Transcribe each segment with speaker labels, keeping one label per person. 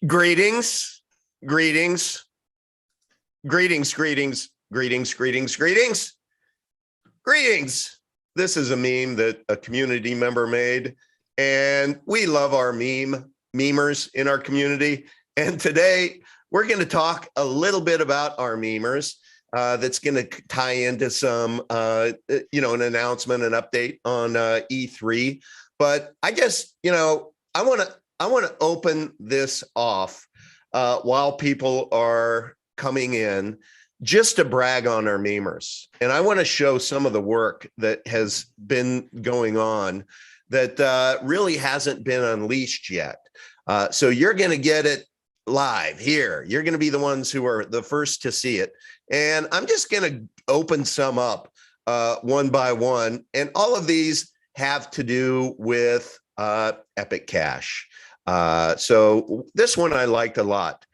Speaker 1: Greetings, greetings, greetings, greetings, greetings, greetings, greetings, greetings. This is a meme that a community member made, and we love our memers in our community. And today we're going to talk a little bit about our memers. That's going to tie into some, an announcement, an update on E3. But I guess, I want to open this off while people are coming in, just to brag on our memers. And I want to show some of the work that has been going on that really hasn't been unleashed yet. So you're going to get it live here. You're going to be the ones who are the first to see it. And I'm just going to open some up one by one. And all of these have to do with Epic Cash. So this one I liked a lot.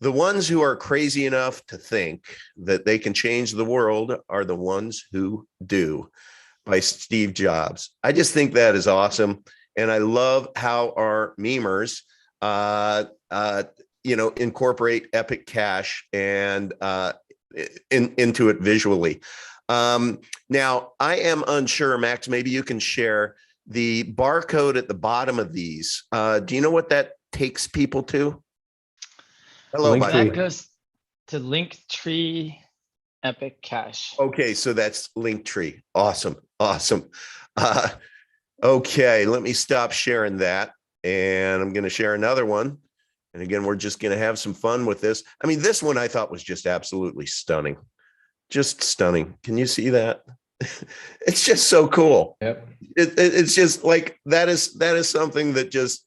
Speaker 1: The ones who are crazy enough to think that they can change the world are the ones who do, by Steve Jobs. I just think that is awesome. And I love how our memers, incorporate Epic Cash and into it visually. Now, I am unsure, Max, maybe you can share the barcode at the bottom of these. Do you know what that takes people to? Hello,
Speaker 2: that goes to Linktree Epic Cash.
Speaker 1: Okay, so that's Linktree. Awesome. Okay, let me stop sharing that. And I'm going to share another one. And again, we're just going to have some fun with this. I mean, this one I thought was just absolutely stunning. Just stunning. Can you see that? It's just so cool.
Speaker 3: Yep.
Speaker 1: It's just like, that is something that just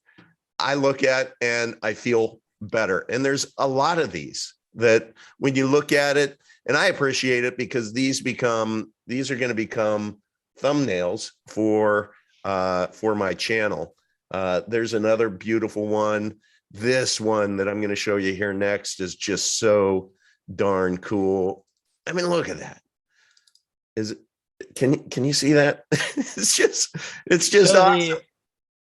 Speaker 1: I look at and I feel better. And there's a lot of these that when you look at it, and I appreciate it because these are going to become thumbnails for my channel. There's another beautiful one. This one that I'm going to show you here next is just so darn cool. I mean, look at that. Can you see that? It's just so awesome.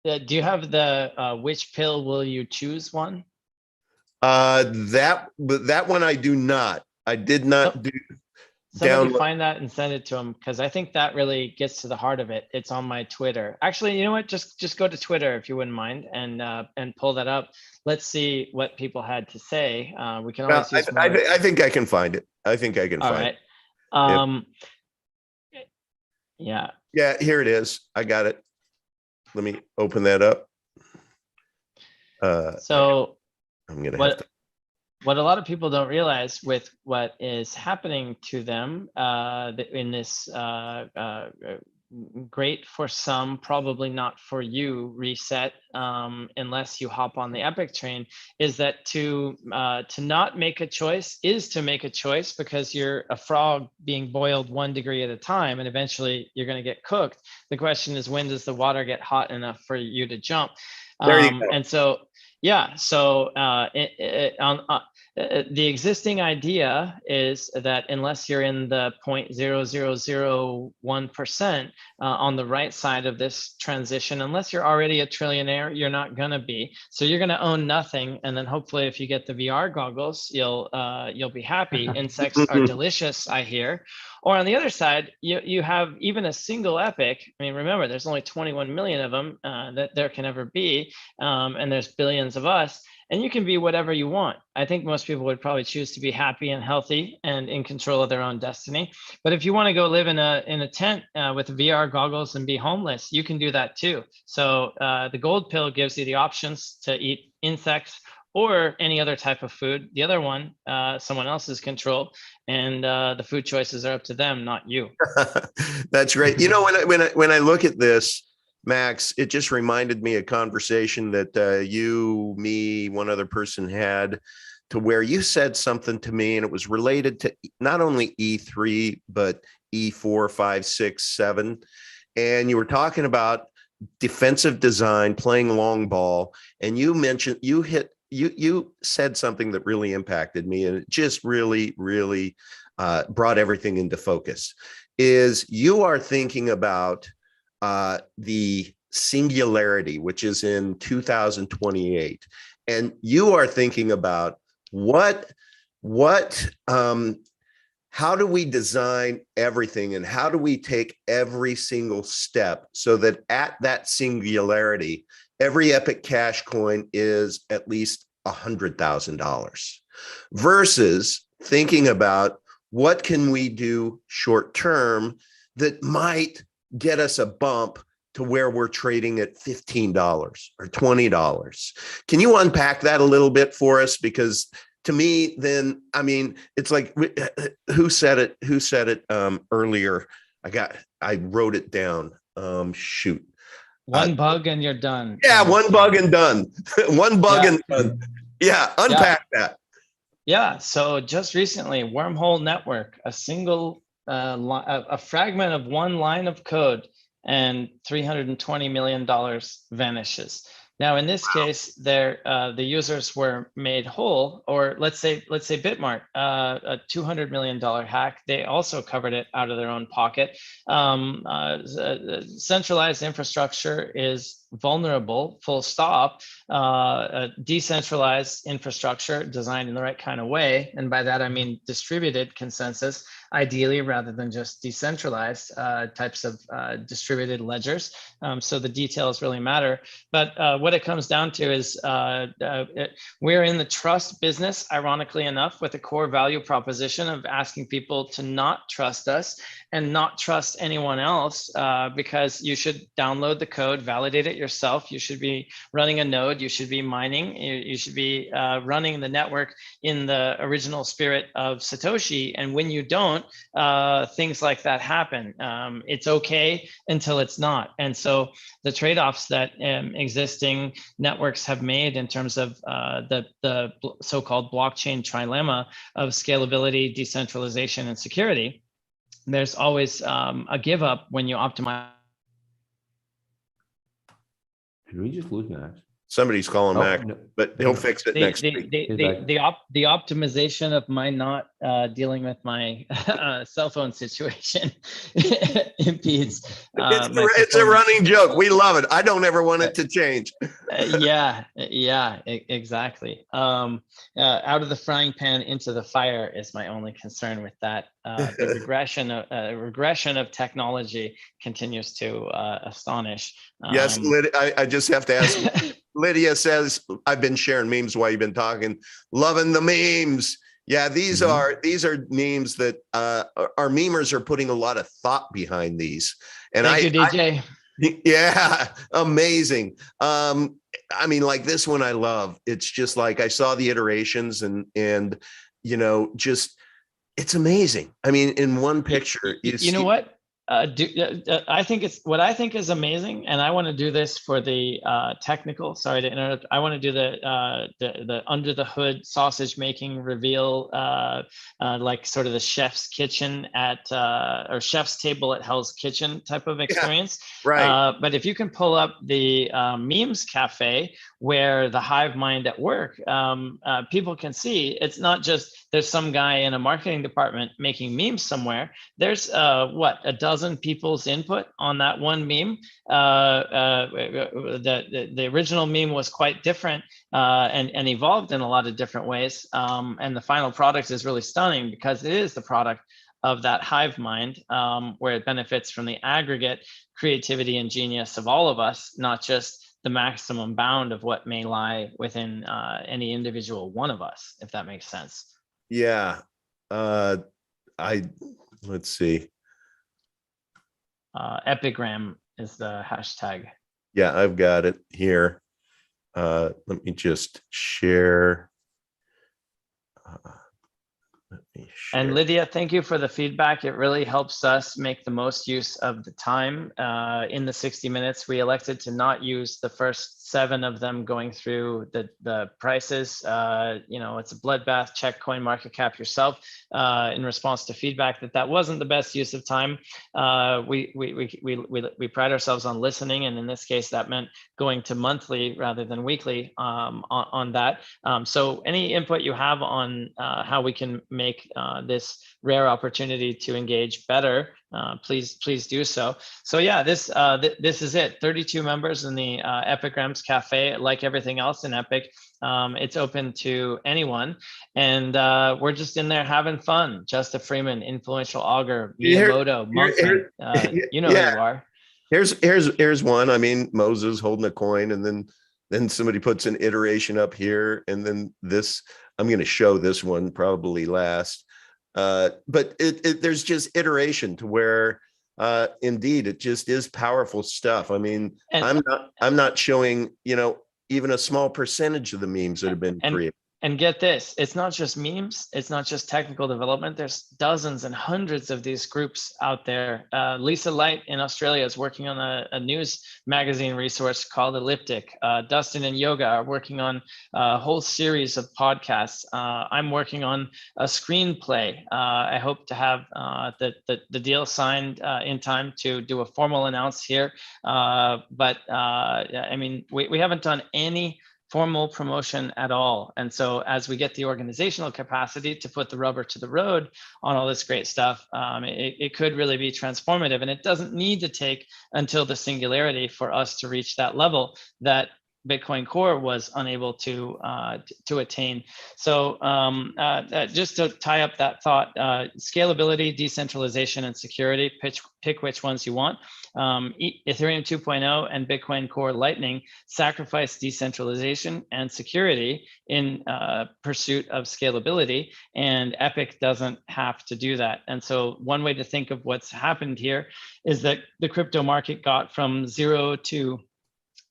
Speaker 2: Do you have the which pill will you choose one?
Speaker 1: That one I do not. I did not do.
Speaker 2: Somebody find that and send it to them, because I think that really gets to the heart of it. It's on my Twitter. Actually, you know what? Just go to Twitter if you wouldn't mind and pull that up. Let's see what people had to say. We can always use more.
Speaker 1: I think I can find it. I think I can find it.
Speaker 2: Yeah.
Speaker 1: Yeah, here it is. I got it. Let me open that up.
Speaker 2: So
Speaker 1: I'm gonna have to.
Speaker 2: What a lot of people don't realize with what is happening to them in this great for some, probably not for you reset, unless you hop on the Epic train, is that to not make a choice is to make a choice, because you're a frog being boiled 1 degree at a time, and eventually you're going to get cooked. The question is, when does the water get hot enough for you to jump?
Speaker 1: There you go.
Speaker 2: And so, yeah, so the existing idea is that unless you're in the 0.0001% on the right side of this transition, unless you're already a trillionaire, you're not going to be. So you're going to own nothing, and then hopefully, if you get the VR goggles, you'll be happy. Insects are delicious, I hear. Or on the other side, you have even a single Epic. I mean, remember, there's only 21 million of them that there can ever be, and there's billions of us. And you can be whatever you want. I think most people would probably choose to be happy and healthy and in control of their own destiny. But if you want to go live in a tent with VR goggles and be homeless, you can do that too. So the gold pill gives you the options to eat insects or any other type of food. The other one, someone else's control, and the food choices are up to them, not you.
Speaker 1: That's great. You know, when I look at this, Max, it just reminded me of a conversation that you, me, one other person had, to where you said something to me, and it was related to not only E3, but E4, 5, 6, 7. And you were talking about defensive design, playing long ball. And you mentioned, you said something that really impacted me, and it just really, really brought everything into focus. Is you are thinking about the singularity, which is in 2028, and you are thinking about what how do we design everything, and how do we take every single step so that at that singularity, every Epic Cash coin is at least $100,000, versus thinking about what can we do short term that might get us a bump to where we're trading at $15 or $20. Can you unpack that a little bit for us? Because to me, then, I mean, it's like, who said it earlier? I wrote it down. Shoot.
Speaker 2: One bug and you're done.
Speaker 1: Yeah, one bug and done. One bug and done. Yeah, unpack that.
Speaker 2: Yeah, so just recently, Wormhole Network, a single, a fragment of one line of code and $320 million vanishes. Now, in this case, the users were made whole, or let's say Bitmart, a $200 million hack. They also covered it out of their own pocket. Centralized infrastructure is vulnerable, full stop. A decentralized infrastructure designed in the right kind of way, and by that I mean distributed consensus, ideally, rather than just decentralized types of distributed ledgers. So the details really matter. But what it comes down to is we're in the trust business, ironically enough, with a core value proposition of asking people to not trust us and not trust anyone else, because you should download the code, validate it yourself. You should be running a node. You should be mining. You should be running the network in the original spirit of Satoshi. And when you don't, things like that happen. It's okay until it's not. And so the trade-offs that existing networks have made in terms of the so-called blockchain trilemma of scalability, decentralization, and security, there's always a give up when you optimize.
Speaker 3: Did we just lose Max?
Speaker 1: Somebody's calling Mac,
Speaker 3: no.
Speaker 1: but he'll fix it next week.
Speaker 2: The optimization of my not dealing with my cell phone situation impedes.
Speaker 1: It's a running joke. We love it. I don't ever want it to change.
Speaker 2: Exactly. Out of the frying pan into the fire is my only concern with that. The regression of technology continues to astonish.
Speaker 1: Yes, I just have to ask. Lydia says, I've been sharing memes while you've been talking. Loving the memes. Yeah, these are memes that our memers are putting a lot of thought behind these. And
Speaker 2: Thank you, DJ.
Speaker 1: Yeah, amazing. I mean, like this one I love. It's just like I saw the iterations and you know, just it's amazing. I mean, in one picture,
Speaker 2: you know what? I think it's what I think is amazing, and I want to do this for the technical. Sorry to interrupt. I want to do the under the hood sausage making reveal, like sort of the chef's kitchen at or chef's table at Hell's Kitchen type of experience.
Speaker 1: Yeah, right.
Speaker 2: But if you can pull up the memes cafe where the hive mind at work, people can see it's not just there's some guy in a marketing department making memes somewhere. There's what, a dozen people's input on that one meme. The original meme was quite different and evolved in a lot of different ways. And the final product is really stunning because it is the product of that hive mind, where it benefits from the aggregate creativity and genius of all of us, not just the maximum bound of what may lie within any individual one of us, if that makes sense.
Speaker 1: Yeah. Let's see.
Speaker 2: Epigram is the hashtag.
Speaker 1: Yeah, I've got it here. Let me just share.
Speaker 2: And Lydia, thank you for the feedback. It really helps us make the most use of the time. In the 60 minutes, we elected to not use the first 7 of them going through the prices. You know, it's a bloodbath. Check CoinMarketCap yourself in response to feedback that wasn't the best use of time. We pride ourselves on listening, and in this case, that meant going to monthly rather than weekly on that. So any input you have on how we can make this rare opportunity to engage better, please do so. So yeah, this is it. 32 members in the Epic Realms Cafe. Like everything else in Epic, it's open to anyone, and we're just in there having fun. Justa Freeman, Influential Augur, Miyamoto, Monkman, you know who
Speaker 1: yeah.
Speaker 2: you are.
Speaker 1: Here's one. I mean, Moses holding a coin, and then somebody puts an iteration up here, and then this. I'm going to show this one probably last, but there's just iteration to where, indeed, it just is powerful stuff. I mean,
Speaker 2: And,
Speaker 1: I'm not showing, even a small percentage of the memes that have been created.
Speaker 2: And get this, it's not just memes, it's not just technical development. There's dozens and hundreds of these groups out there. Lisa Light in Australia is working on a news magazine resource called Elliptic. Dustin and Yoga are working on a whole series of podcasts. I'm working on a screenplay. I hope to have the deal signed in time to do a formal announce here. But I mean, we haven't done any formal promotion at all. And so as we get the organizational capacity to put the rubber to the road on all this great stuff, it could really be transformative. And it doesn't need to take until the singularity for us to reach that level that Bitcoin Core was unable to attain. So just to tie up that thought, scalability, decentralization, and security, pick which ones you want. Ethereum 2.0 and Bitcoin Core Lightning sacrifice decentralization and security in pursuit of scalability, and Epic doesn't have to do that. And so one way to think of what's happened here is that the crypto market got from 0 to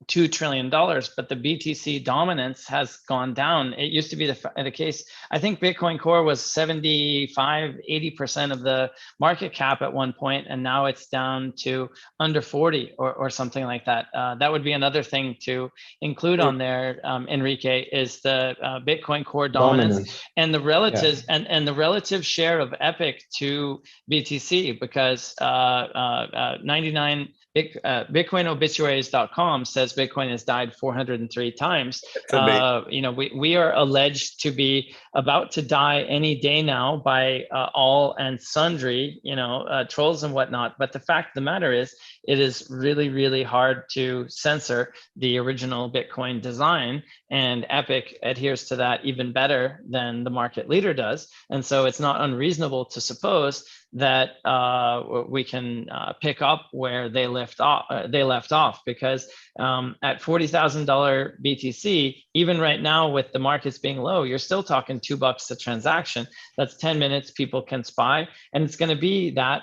Speaker 2: $2 trillion, but the BTC dominance has gone down. It used to be the case. I think Bitcoin Core was 75, 80% of the market cap at one point, and now it's down to under 40 or something like that. That would be another thing to include on there, Enrique, is the Bitcoin Core dominance and the relatives and the relative share of Epic to BTC, because 99 BitcoinObituaries.com says Bitcoin has died 403 times. We are alleged to be about to die any day now by all and sundry, trolls and whatnot. But the fact of the matter is, it is really, really hard to censor the original Bitcoin design, and Epic adheres to that even better than the market leader does. And so it's not unreasonable to suppose that we can pick up where they left off, because at $40,000 BTC, even right now with the markets being low, you're still talking $2 a transaction. That's 10 minutes people can spy, and it's going to be that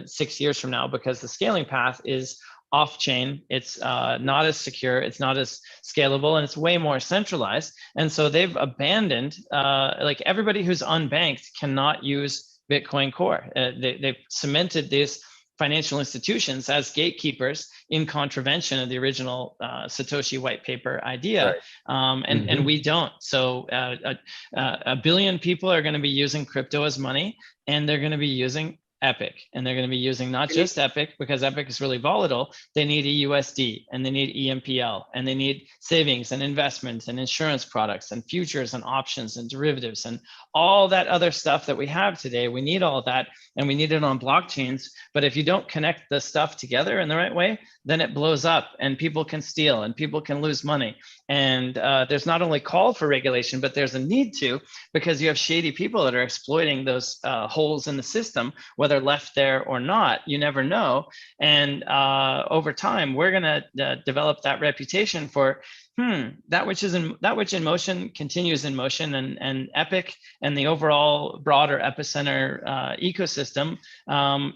Speaker 2: 6 years from now, because the scaling path is off-chain. It's not as secure, it's not as scalable, and it's way more centralized. And so they've abandoned, like everybody who's unbanked cannot use Bitcoin Core. They've cemented these financial institutions as gatekeepers in contravention of the original Satoshi white paper idea. Right. And we don't. So a billion people are going to be using crypto as money, and they're going to be using Epic, and they're going to be using not just Epic, because Epic is really volatile. They need a USD, and they need EMPL, and they need savings and investments and insurance products and futures and options and derivatives and all that other stuff that we have today. We need all of that, and we need it on blockchains. But if you don't connect the stuff together in the right way, then it blows up, and people can steal, and people can lose money. And there's not only call for regulation, but there's a need to, because you have shady people that are exploiting those holes in the system, whether left there or not. You never know. And over time, we're going to develop that reputation for that which in motion continues in motion, and Epic and the overall broader Epicenter ecosystem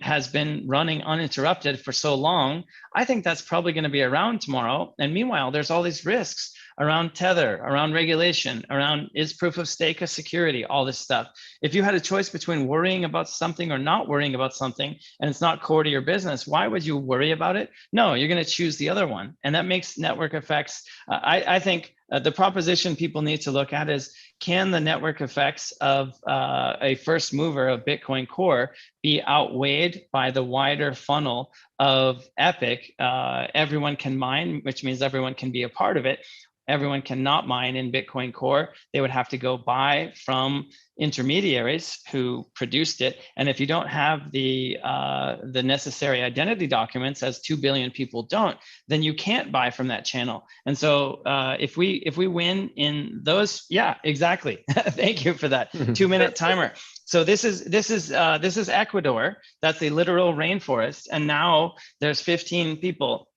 Speaker 2: has been running uninterrupted for so long. I think that's probably going to be around tomorrow. And meanwhile, there's all these risks around tether, around regulation, around is proof of stake a security, all this stuff. If you had a choice between worrying about something or not worrying about something, and it's not core to your business, why would you worry about it? No, you're going to choose the other one. And that makes network effects. I think the proposition people need to look at is, can the network effects of a first mover of Bitcoin Core be outweighed by the wider funnel of Epic? Everyone can mine, which means everyone can be a part of it. Everyone cannot mine in Bitcoin Core. They would have to go buy from intermediaries who produced it. And if you don't have the necessary identity documents, as 2 billion people don't, then you can't buy from that channel. And so if we win in those, yeah, exactly. Thank you for that 2-minute timer. So this is Ecuador. That's a literal rainforest. And now there's 15 people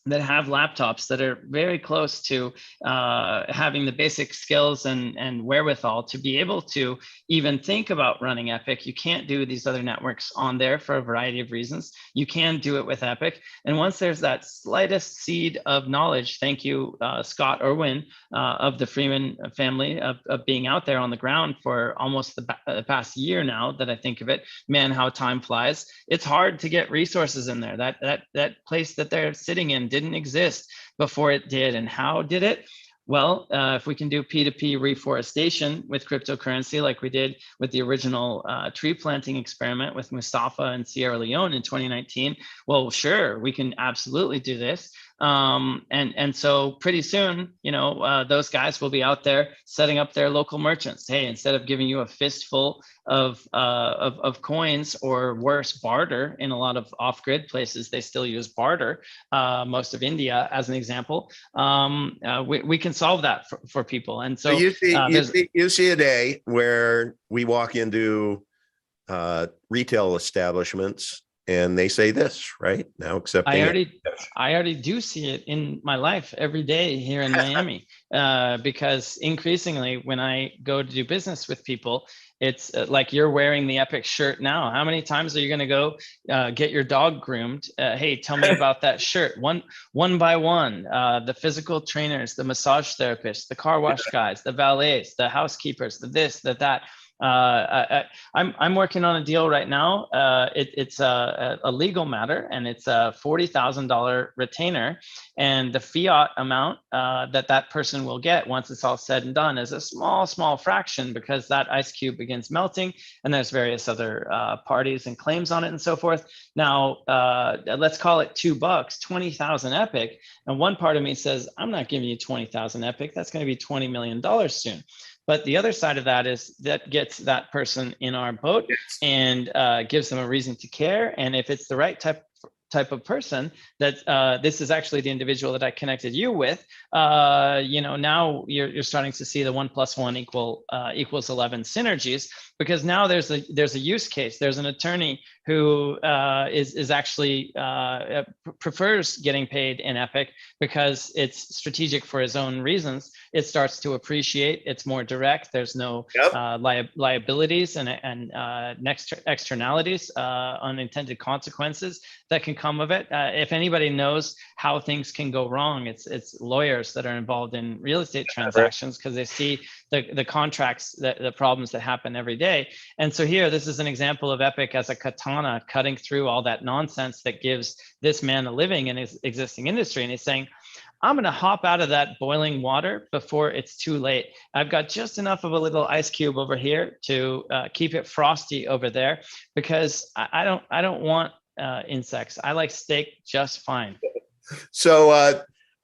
Speaker 2: that have laptops that are very close to having the basic skills and wherewithal to be able to even think about running Epic. You can't do these other networks on there for a variety of reasons. You can do it with Epic. And once there's that slightest seed of knowledge, thank you, Scott Irwin of the Freeman family, of being out there on the ground for almost the past year now that I think of it, man, how time flies. It's hard to get resources in there. That place that they're sitting in didn't exist before it did. And how did it? Well, if we can do P2P reforestation with cryptocurrency, like we did with the original tree planting experiment with Mustafa and Sierra Leone in 2019, well, sure, we can absolutely do this. And so pretty soon, those guys will be out there setting up their local merchants. Hey, instead of giving you a fistful of coins, or worse, barter, in a lot of off-grid places, they still use barter, most of India as an example. We can solve that for people. And so
Speaker 1: you see a day where we walk into retail establishments and they say this, right? Now accepting
Speaker 2: I already do see it in my life every day here in Miami, because increasingly when I go to do business with people, it's like you're wearing the Epic shirt now. How many times are you going to go get your dog groomed? Hey, tell me about that shirt. One by one, the physical trainers, the massage therapists, the car wash guys, the valets, the housekeepers, the this, the that. I'm working on a deal right now. It's a legal matter, and it's a $40,000 retainer, and the fiat amount that person will get once it's all said and done is a small fraction, because that ice cube begins melting, and there's various other parties and claims on it and so forth. Now, let's call it $2, 20,000 Epic, and one part of me says, I'm not giving you 20,000 Epic. That's going to be $20 million soon. But the other side of that is that gets that person in our boat and gives them a reason to care. And if it's the right type of person, that this is actually the individual that I connected you with, now you're starting to see the 1 + 1 equals 11 synergies, because now there's a use case. There's an attorney who is actually prefers getting paid in Epic because it's strategic for his own reasons. It starts to appreciate. It's more direct. There's no liabilities and next externalities, unintended consequences that can come of it. If anybody knows how things can go wrong, it's lawyers that are involved in real estate transactions, because they see the contracts, the problems that happen every day. And so here, this is an example of Epic as a katana cutting through all that nonsense that gives this man a living in his existing industry. And he's saying, I'm going to hop out of that boiling water before it's too late. I've got just enough of a little ice cube over here to keep it frosty over there, because I don't want insects. I like steak just fine.
Speaker 1: So,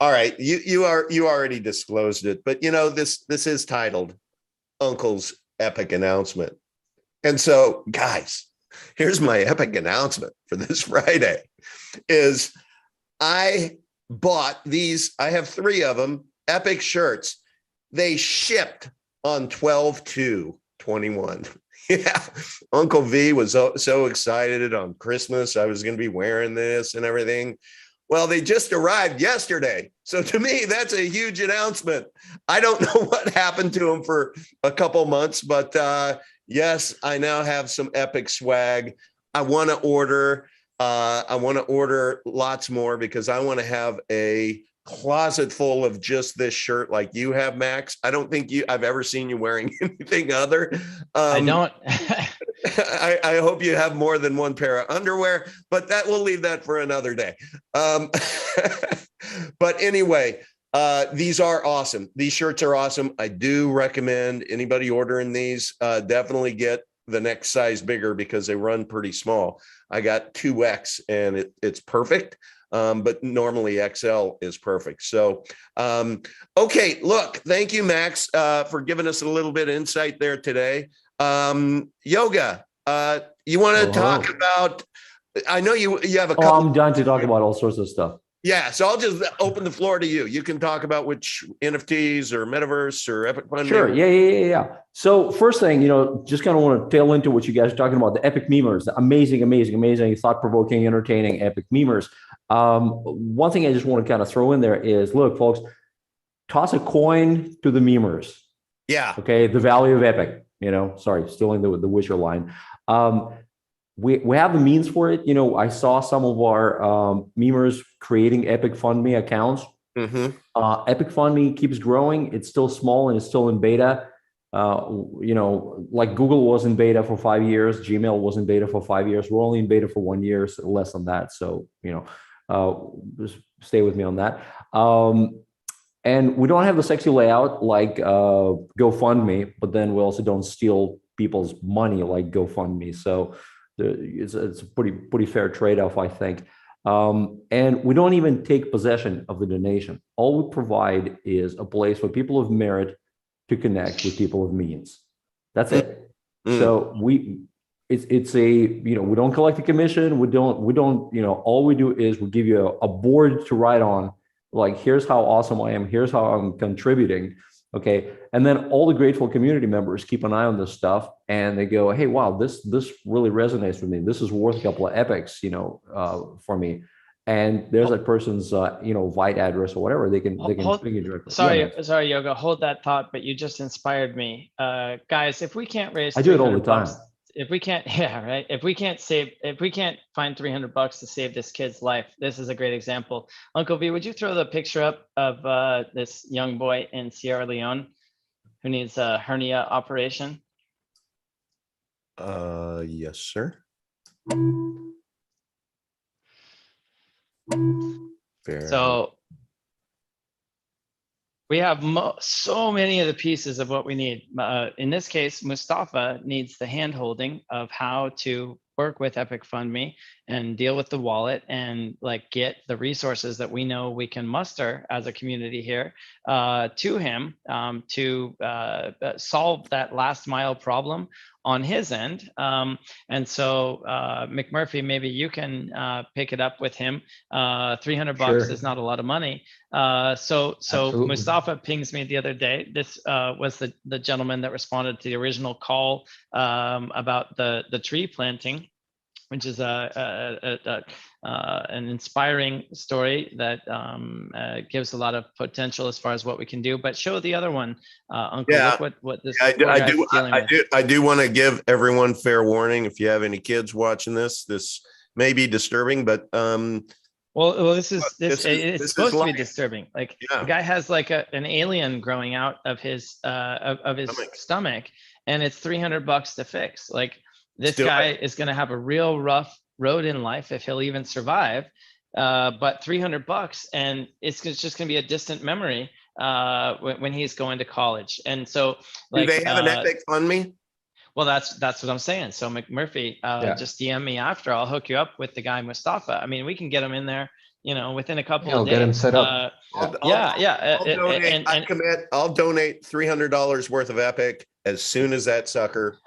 Speaker 1: all right, you already disclosed it, but this is titled Uncle's Epic Announcement. And so, guys, here's my epic announcement for this Friday is I bought these. I have 3 of them, Epic shirts. They shipped on 12/2/21. Yeah, Uncle V was so excited on Christmas. I was going to be wearing this and everything. Well, they just arrived yesterday. So to me, that's a huge announcement. I don't know what happened to them for a couple months, but yes, I now have some Epic swag. I want to order. I want to order lots more, because I want to have a closet full of just this shirt like you have, Max. I don't think I've ever seen you wearing anything other.
Speaker 2: I don't.
Speaker 1: I hope you have more than one pair of underwear, but we'll leave that for another day. But anyway, these are awesome. These shirts are awesome. I do recommend anybody ordering these, definitely get the next size bigger, because they run pretty small. I got 2X and it's perfect. but normally Excel is perfect. So, okay, look, thank you, Max, for giving us a little bit of insight there today. Yoga, you want to talk about, I know you have a couple.
Speaker 3: I'm done to talk about all sorts of stuff.
Speaker 1: Yeah, so I'll just open the floor to you. You can talk about which NFTs or metaverse or Epic Fund.
Speaker 3: Sure. Yeah. So first thing, just kind of want to tail into what you guys are talking about, the epic memers, the amazing, thought-provoking, entertaining epic memers. One thing I just want to kind of throw in there is, look, folks, toss a coin to the memers.
Speaker 1: Yeah.
Speaker 3: Okay. The value of epic, sorry, stealing the Witcher line. We have the means for it. I saw some of our memers creating Epic Fund Me accounts. Epic Fund Me keeps growing. It's still small and it's still in beta. Like Google was in beta for 5 years, Gmail was in beta for 5 years. We're only in beta for 1 year, so less than that. So, just stay with me on that. And we don't have the sexy layout like GoFundMe, but then we also don't steal people's money like GoFundMe. So it's a pretty fair trade-off, I think. And we don't even take possession of the donation. All we provide is a place for people of merit to connect with people of means. That's it. So it's we don't collect a commission. We don't, all we do is we give you a board to write on, like, here's how awesome I am. Here's how I'm contributing. Okay. And then all the grateful community members keep an eye on this stuff and they go, hey, wow, this really resonates with me. This is worth a couple of epics, for me. And there's that person's, Vite address or whatever. They can ping you directly.
Speaker 2: Sorry, Yoga, hold that thought, but you just inspired me. Guys, if we can't raise,
Speaker 3: I do it all the time.
Speaker 2: If we can't, yeah, right. If we can't find $300 to save this kid's life, this is a great example. Uncle V, would you throw the picture up of this young boy in Sierra Leone who needs a hernia operation?
Speaker 1: Yes, sir. Fair.
Speaker 2: So we have so many of the pieces of what we need. In this case, Mustafa needs the hand-holding of how to work with Epic Fund Me and deal with the wallet and get the resources that we know we can muster as a community here to him to solve that last mile problem on his end. And so McMurphy, maybe you can pick it up with him. $300 is not a lot of money. So
Speaker 3: Absolutely.
Speaker 2: Mustafa pings me the other day. This was the gentleman that responded to the original call about the tree planting, which is an inspiring story that gives a lot of potential as far as what we can do. But show the other one, Uncle.
Speaker 1: Yeah.
Speaker 2: Look what this.
Speaker 1: I do want to give everyone fair warning. If you have any kids watching this may be disturbing, but
Speaker 2: well, it's supposed to be disturbing. The guy has an alien growing out of his stomach, and it's $300 to fix. This guy is going to have a real rough road in life if he'll even survive. But $300, and it's just going to be a distant memory when he's going to college. And so,
Speaker 1: do they have an Epic Fund Me?
Speaker 2: Well, that's what I'm saying. So McMurphy, just DM me after. I'll hook you up with the guy Mustafa. I mean, we can get him in there, within a couple of days.
Speaker 4: Get him set up.
Speaker 1: I'll donate $300 worth of Epic as soon as that sucker.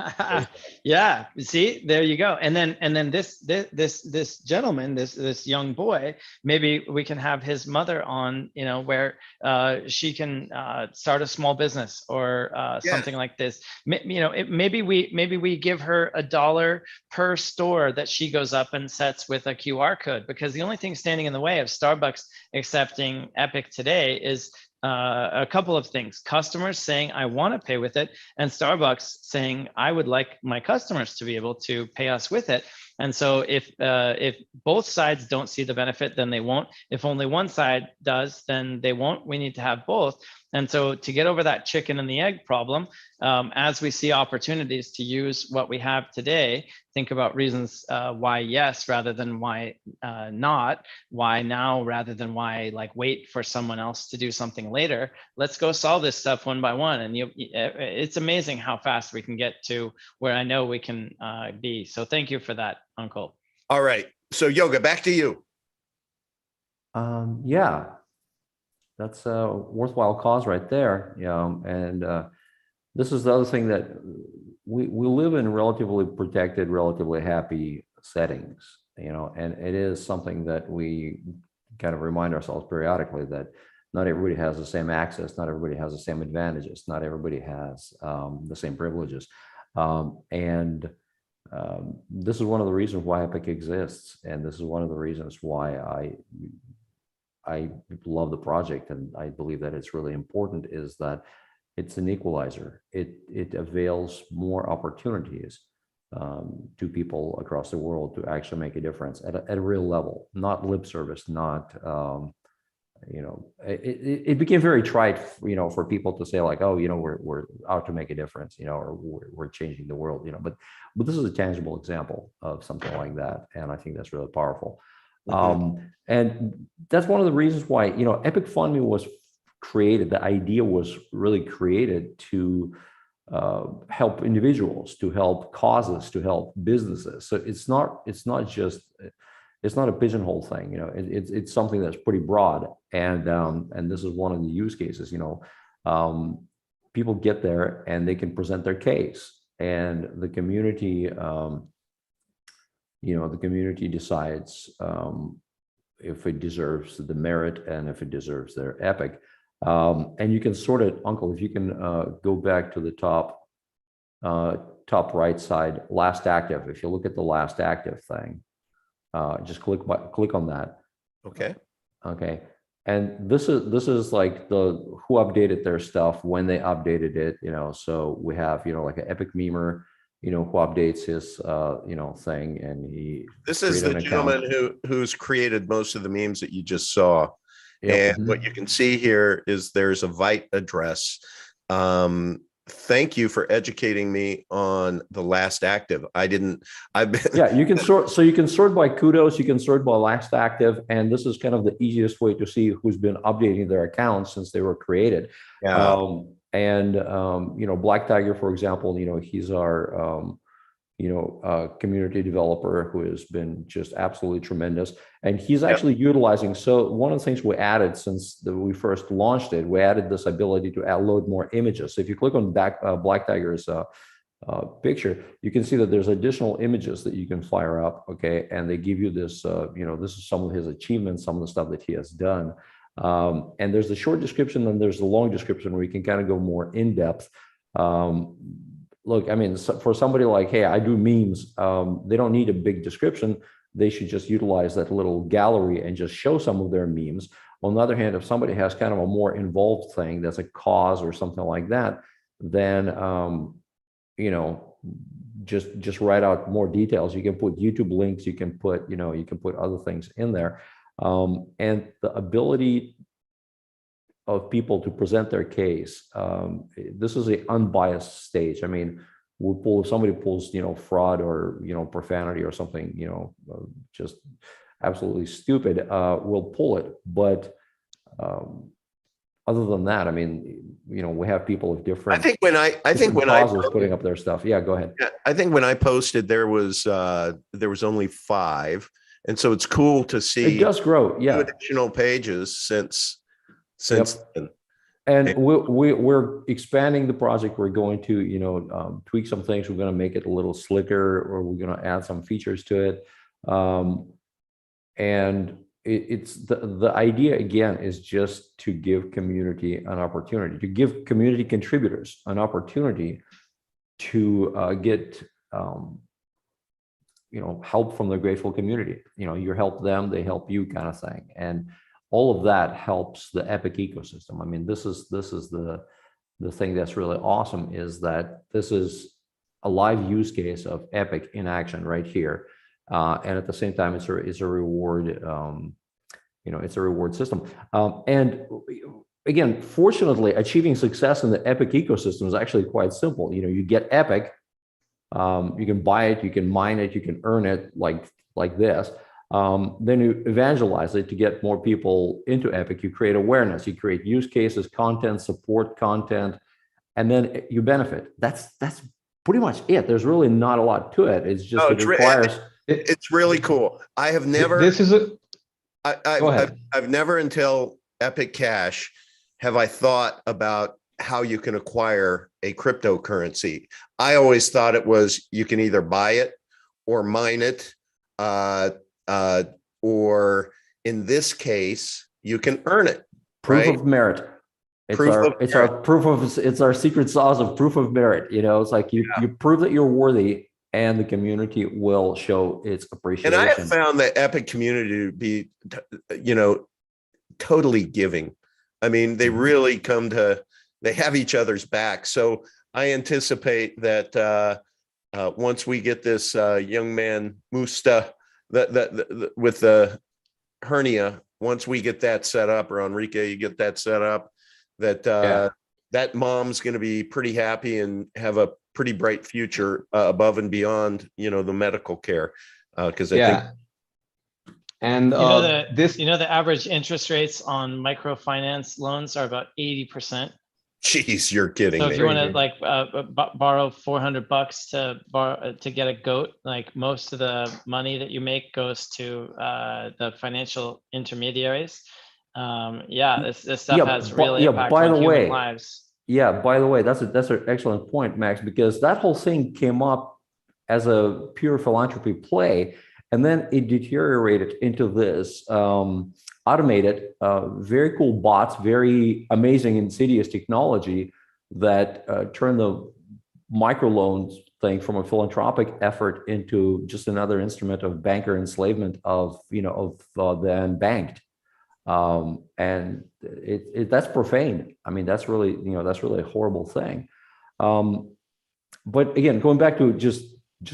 Speaker 2: Yeah, see, there you go. And then this gentleman, this young boy, maybe we can have his mother on, where she can start a small business or something like this. Maybe we give her $1 per store that she goes up and sets with a QR code, because the only thing standing in the way of Starbucks accepting Epic today is a couple of things: customers saying, I want to pay with it, and Starbucks saying, I would like my customers to be able to pay us with it. And so if both sides don't see the benefit, then they won't. If only one side does, then they won't. We need to have both. And so to get over that chicken and the egg problem, as we see opportunities to use what we have today, think about reasons why yes rather than why not, why now rather than why wait for someone else to do something later. Let's go solve this stuff one by one. And it's amazing how fast we can get to where I know we can be. So thank you for that, Uncle.
Speaker 1: All right. So Yoga, back to you.
Speaker 3: Yeah, that's a worthwhile cause right there. And this is the other thing that we live in relatively protected, relatively happy settings, and it is something that we kind of remind ourselves periodically that not everybody has the same access, not everybody has the same advantages, not everybody has the same privileges. And this is one of the reasons why Epic exists, and this is one of the reasons why I love the project, and I believe that it's really important, is that it's an equalizer. It avails more opportunities to people across the world to actually make a difference at a real level, not lip service, not it became very trite, for people to say like, oh, we're out to make a difference, or we're changing the world, but this is a tangible example of something like that, and I think that's really powerful. And that's one of the reasons why, Epic Fund Me was created. The idea was really created to help individuals, to help causes, to help businesses. So it's not a pigeonhole thing. It's something that's pretty broad, and this is one of the use cases. People get there and they can present their case, and the community decides if it deserves the merit and if it deserves their epic. And you can sort it, Uncle, if you can go back to the top right side, last active. If you look at the last active thing, just click on that.
Speaker 1: Okay.
Speaker 3: Okay. And this is like who updated their stuff, when they updated it, so we have, like an Epic memer, who updates his, thing, and
Speaker 1: this is the gentleman who's created most of the memes that you just saw. Yep. And what you can see here is there's a Vite address. Thank you for educating me on the last active. I've been
Speaker 3: yeah, you can sort. So you can sort by kudos, you can sort by last active, and this is kind of the easiest way to see who's been updating their accounts since they were created.
Speaker 1: Yeah.
Speaker 3: Black Tiger, for example, he's our community developer who has been just absolutely tremendous, and he's actually utilizing. So one of the things we added since we first launched it, we added this ability to load more images. So if you click on Black Tiger's picture, you can see that there's additional images that you can fire up. Okay, and they give you this. This is some of his achievements, some of the stuff that he has done. And there's the short description, and there's the long description where you can kind of go more in depth. Look, I mean, for somebody like, hey, I do memes, they don't need a big description. They should just utilize that little gallery and just show some of their memes. On the other hand, if somebody has kind of a more involved thing that's a cause or something like that, then, just write out more details. You can put YouTube links, you can put other things in there. And the ability of people to present their case. This is an unbiased stage. I mean, if somebody pulls, fraud or, profanity or something, just absolutely stupid, we'll pull it. But other than that, I mean, we have people of different.
Speaker 1: I think when I
Speaker 3: putting up their stuff. Yeah, go ahead.
Speaker 1: Yeah, I think when I posted, there was only 5, and so it's cool to see
Speaker 3: it does grow. Yeah,
Speaker 1: additional pages since then.
Speaker 3: And we're expanding the project. We're going to tweak some things. We're going to make it a little slicker, or we're going to add some features to it. And it's the idea again is just to give community an opportunity, to give community contributors an opportunity to get help from the grateful community. You help them, they help you, kind of thing. And all of that helps the Epic ecosystem. I mean, this is the thing that's really awesome, is that this is a live use case of Epic in action right here, and at the same time, it's a reward. It's a reward system. And again, fortunately, achieving success in the Epic ecosystem is actually quite simple. You get Epic, you can buy it, you can mine it, you can earn it like this. Then you evangelize it to get more people into Epic. You create awareness, you create use cases, content, support content, and then you benefit. That's pretty much it. There's really not a lot to it. It's just it requires.
Speaker 1: It's really cool. I have never.
Speaker 3: Go ahead.
Speaker 1: I've never until Epic Cash have I thought about how you can acquire a cryptocurrency. I always thought it was you can either buy it or mine it, or in this case, you can earn it.
Speaker 3: Proof
Speaker 1: Right?
Speaker 3: of merit. It's
Speaker 1: Proof of
Speaker 3: it's our secret sauce of proof of merit. You know, it's like you prove that you're worthy, and the community will show its appreciation.
Speaker 1: And I have found the Epic community to be, totally giving. I mean, they really they have each other's back. So I anticipate that once we get this young man Musta that with the hernia, once we get that set up, or Enrique, you get that set up, that that mom's going to be pretty happy and have a pretty bright future above and beyond, the medical care. Because I think,
Speaker 3: and
Speaker 2: the average interest rates on microfinance loans are about 80%.
Speaker 1: Geez, you're kidding
Speaker 2: So
Speaker 1: me.
Speaker 2: if you want to borrow $400 to get a goat, like most of the money that you make goes to the financial intermediaries. This stuff has really impact on human lives.
Speaker 3: Yeah, by the way, that's an excellent point, Max, because that whole thing came up as a pure philanthropy play, and then it deteriorated into this automated, very cool bots, very amazing, insidious technology that turned the microloans thing from a philanthropic effort into just another instrument of banker enslavement of the unbanked. And that's profane. I mean, that's really a horrible thing. But again, going back to just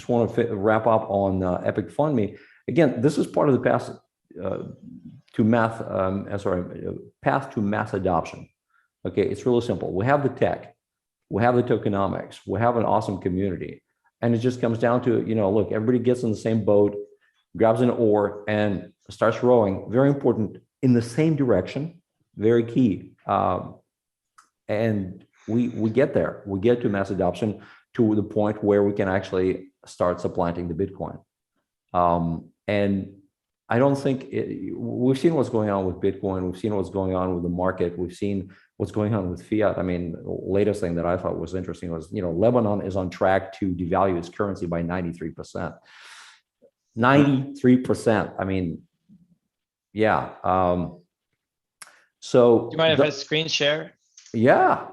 Speaker 3: want to wrap up on Epic Fund Me. Again, this is part of the path to mass adoption. Okay, it's really simple. We have the tech, we have the tokenomics, we have an awesome community, and it just comes down to look, everybody gets in the same boat, grabs an oar, and starts rowing. Very important. In the same direction, very key. And we get there. We get to mass adoption to the point where we can actually start supplanting the Bitcoin. And I don't think we've seen what's going on with Bitcoin. We've seen what's going on with the market. We've seen what's going on with fiat. I mean, the latest thing that I thought was interesting was, Lebanon is on track to devalue its currency by 93%. 93%. I mean, yeah. So
Speaker 2: do you mind if I screen share?
Speaker 3: Yeah.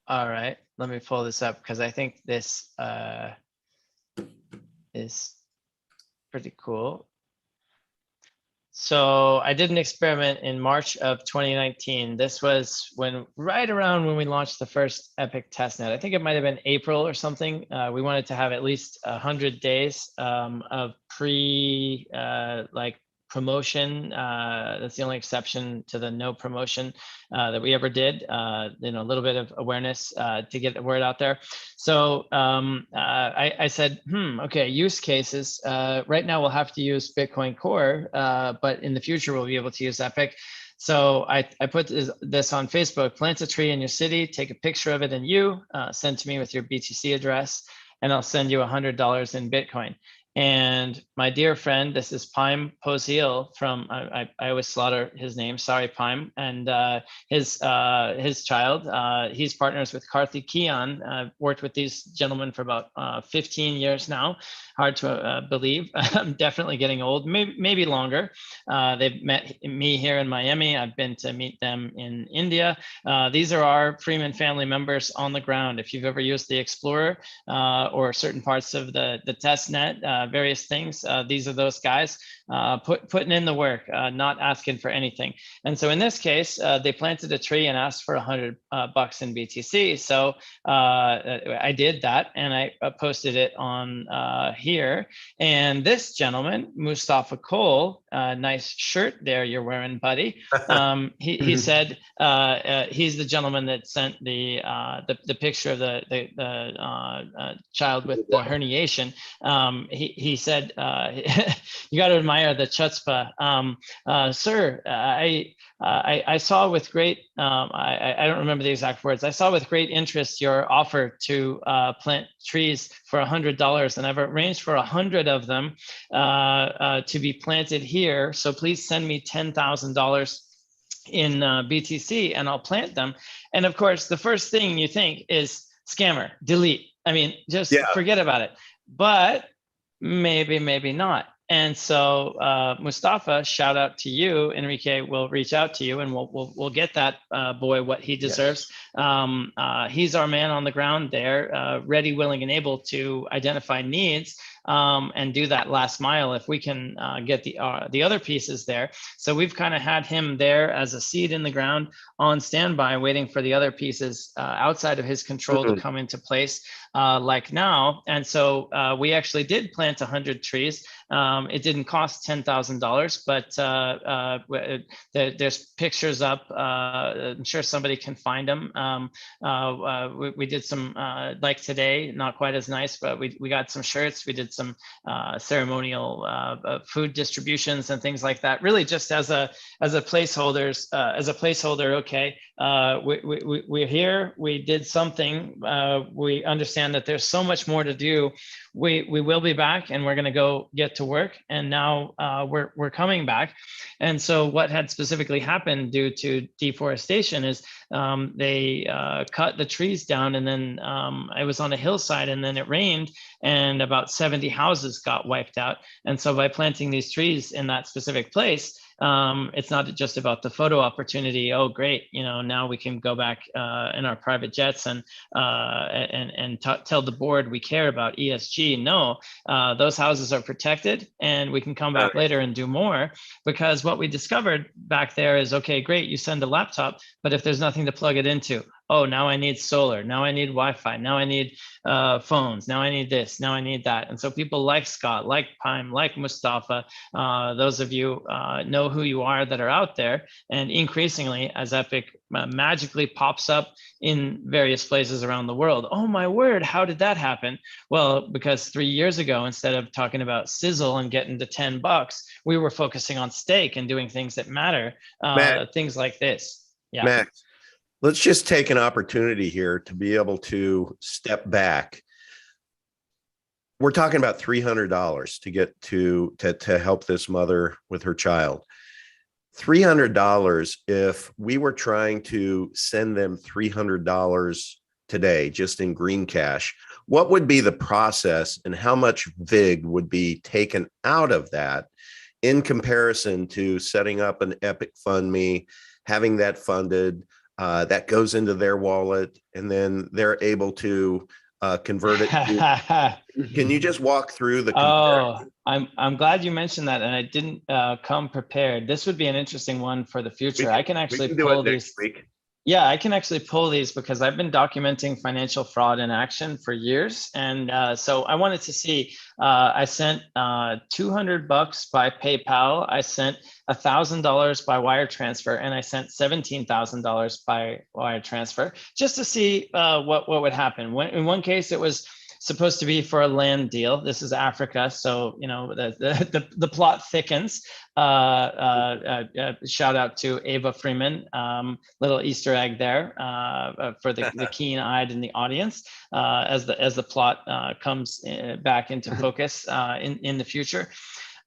Speaker 2: All right. Let me pull this up because I think this is pretty cool. So I did an experiment in March of 2019. This was right around when we launched the first Epic testnet. I think it might have been April or something. We wanted to have at least 100 days of promotion. That's the only exception to the no promotion that we ever did. A little bit of awareness to get the word out there. So I said, okay, use cases. Right now we'll have to use Bitcoin Core, but in the future we'll be able to use Epic. So I put this on Facebook: plant a tree in your city, take a picture of it and send to me with your BTC address, and I'll send you $100 in Bitcoin. And my dear friend, this is Pime Poziel from, I always slaughter his name, sorry, Pime, and his child, he's partners with Karthi Kian. I've worked with these gentlemen for about 15 years now. Hard to believe. I'm definitely getting old, maybe longer. They've met me here in Miami. I've been to meet them in India. These are our Freeman family members on the ground. If you've ever used the Explorer or certain parts of the testnet, various things, these are those guys putting in the work, not asking for anything. And so in this case, they planted a tree and asked for $100 in BTC. So I did that, and I posted it on here. And this gentleman, Mustafa Cole, nice shirt there you're wearing, buddy. He said he's the gentleman that sent the picture of the child with the herniation. he said, you got to admire the chutzpah. Sir, I saw with great, I don't remember the exact words. I saw with great interest your offer to plant trees for $100, and I've arranged for 100 of them to be planted here. So please send me $10,000 in BTC and I'll plant them. And of course, the first thing you think is scammer, delete. I mean, just forget about it. But maybe not. And so Mustafa, shout out to you. Enrique will reach out to you and we'll get that boy what he deserves. Yes. He's our man on the ground there, ready, willing, and able to identify needs and do that last mile if we can get the other pieces there. So we've kind of had him there as a seed in the ground on standby, waiting for the other pieces outside of his control to come into place like now. And so we actually did plant 100 trees. It didn't cost $10,000, but there's pictures up. I'm sure somebody can find them. We did some, like today, not quite as nice, but we got some shirts. We did some ceremonial food distributions and things like that. Really, just as a placeholder. Okay, we're here. We did something. We understand that there's so much more to do. We will be back, and we're going to go get to work. And now we're coming back. And so what had specifically happened due to deforestation is they cut the trees down, and then it was on a hillside, and then it rained, and about 70 houses got wiped out. And so by planting these trees in that specific place, it's not just about the photo opportunity. Oh, great! Now we can go back in our private jets and tell the board we care about ESG. No, those houses are protected, and we can come back later and do more, because what we discovered back there is, okay, great, you send a laptop, but if there's nothing to plug it into, oh, now I need solar, now I need Wi-Fi, now I need phones, now I need this, now I need that. And so people like Scott, like Pime, like Mustafa, those of you know who you are that are out there. And increasingly, as Epic magically pops up in various places around the world, oh my word, how did that happen? Well, because 3 years ago, instead of talking about sizzle and getting to $10, we were focusing on steak and doing things that matter, things like this. Yeah.
Speaker 1: Max, let's just take an opportunity here to be able to step back. We're talking about $300 to get to help this mother with her child. $300, if we were trying to send them $300 today, just in green cash, what would be the process and how much VIG would be taken out of that in comparison to setting up an Epic Fund Me, having that funded, that goes into their wallet, and then they're able to convert it to, can you just walk through the comparison?
Speaker 2: I'm glad you mentioned that, and I didn't come prepared. This would be an interesting one for the future. I can actually pull these. Yeah, I can actually pull these because I've been documenting financial fraud in action for years. And so I wanted to see, I sent $200 by PayPal. I sent $1,000 by wire transfer, and I sent $17,000 by wire transfer just to see what would happen. In one case, it was supposed to be for a land deal. This is Africa, so the plot thickens. Shout out to Ava Freeman, little Easter egg there for the keen-eyed in the audience as the plot comes back into focus in the future.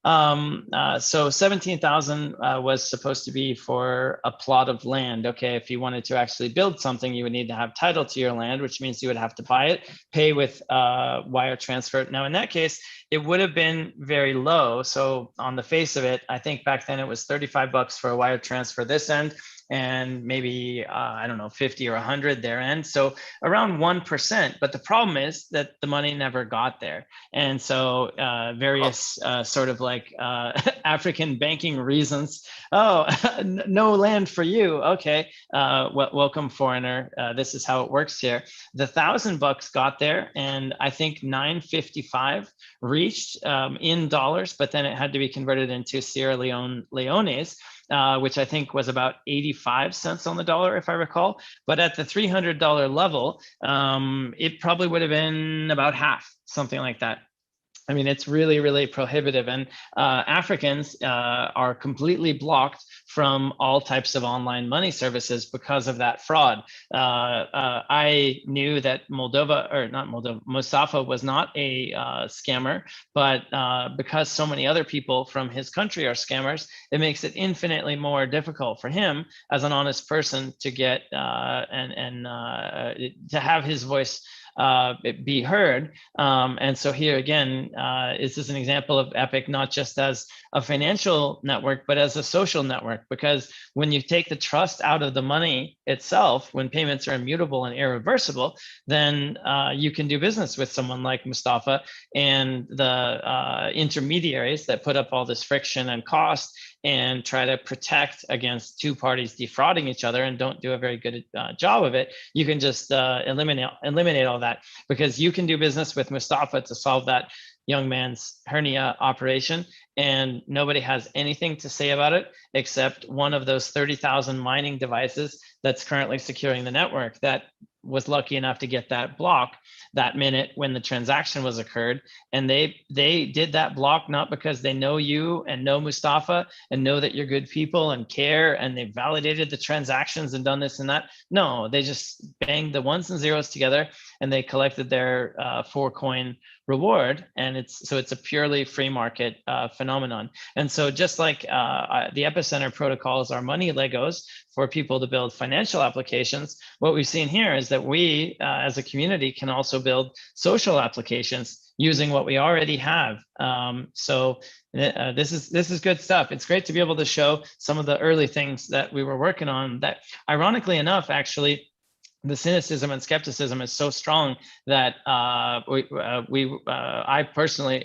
Speaker 2: So 17,000 was supposed to be for a plot of land. Okay, if you wanted to actually build something, you would need to have title to your land, which means you would have to buy it, pay with wire transfer. Now, in that case, it would have been very low. So on the face of it, I think back then it was $35 for a wire transfer this end, and maybe, I don't know, 50 or 100 their end. So around 1%. But the problem is that the money never got there. And so various sort of like African banking reasons. Oh, no land for you. Okay, welcome foreigner. This is how it works here. The $1,000 got there, and I think 955 reached in dollars, but then it had to be converted into Sierra Leone's, which I think was about 85 cents on the dollar, if I recall. But at the $300 level, it probably would have been about half, something like that. I mean, it's really, really prohibitive, and Africans are completely blocked from all types of online money services because of that fraud. I knew that Mustafa was not a scammer, but because so many other people from his country are scammers, it makes it infinitely more difficult for him as an honest person to get to have his voice be heard. And so here again, this is an example of Epic, not just as a financial network, but as a social network, because when you take the trust out of the money itself, when payments are immutable and irreversible, then you can do business with someone like Mustafa, and the intermediaries that put up all this friction and cost and try to protect against two parties defrauding each other and don't do a very good job of it. You can just eliminate all that, because you can do business with Mustafa to solve that young man's hernia operation, and nobody has anything to say about it except one of those 30,000 mining devices that's currently securing the network that was lucky enough to get that block that minute when the transaction was occurred. And they did that block not because they know you and know Mustafa and know that you're good people and care, and they validated the transactions and done this and that. No, they just banged the ones and zeros together and they collected their 4-coin reward. And it's a purely free market phenomenon. And so just like the Epicenter protocols are money Legos for people to build financial applications, what we've seen here is that we as a community can also build social applications using what we already have. This is good stuff. It's great to be able to show some of the early things that we were working on that, ironically enough, actually, the cynicism and skepticism is so strong that I personally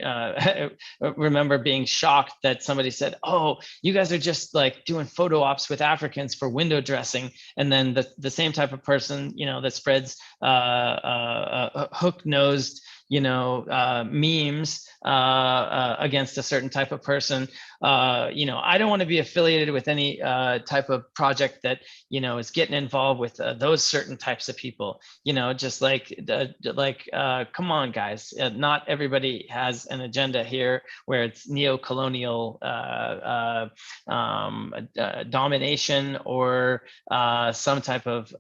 Speaker 2: remember being shocked that somebody said, "Oh, you guys are just like doing photo ops with Africans for window dressing," and then the same type of person, that spreads hook-nosed, memes against a certain type of person. I don't want to be affiliated with any type of project that is getting involved with those certain types of people. Just come on, guys. Not everybody has an agenda here where it's neo-colonial domination or some type of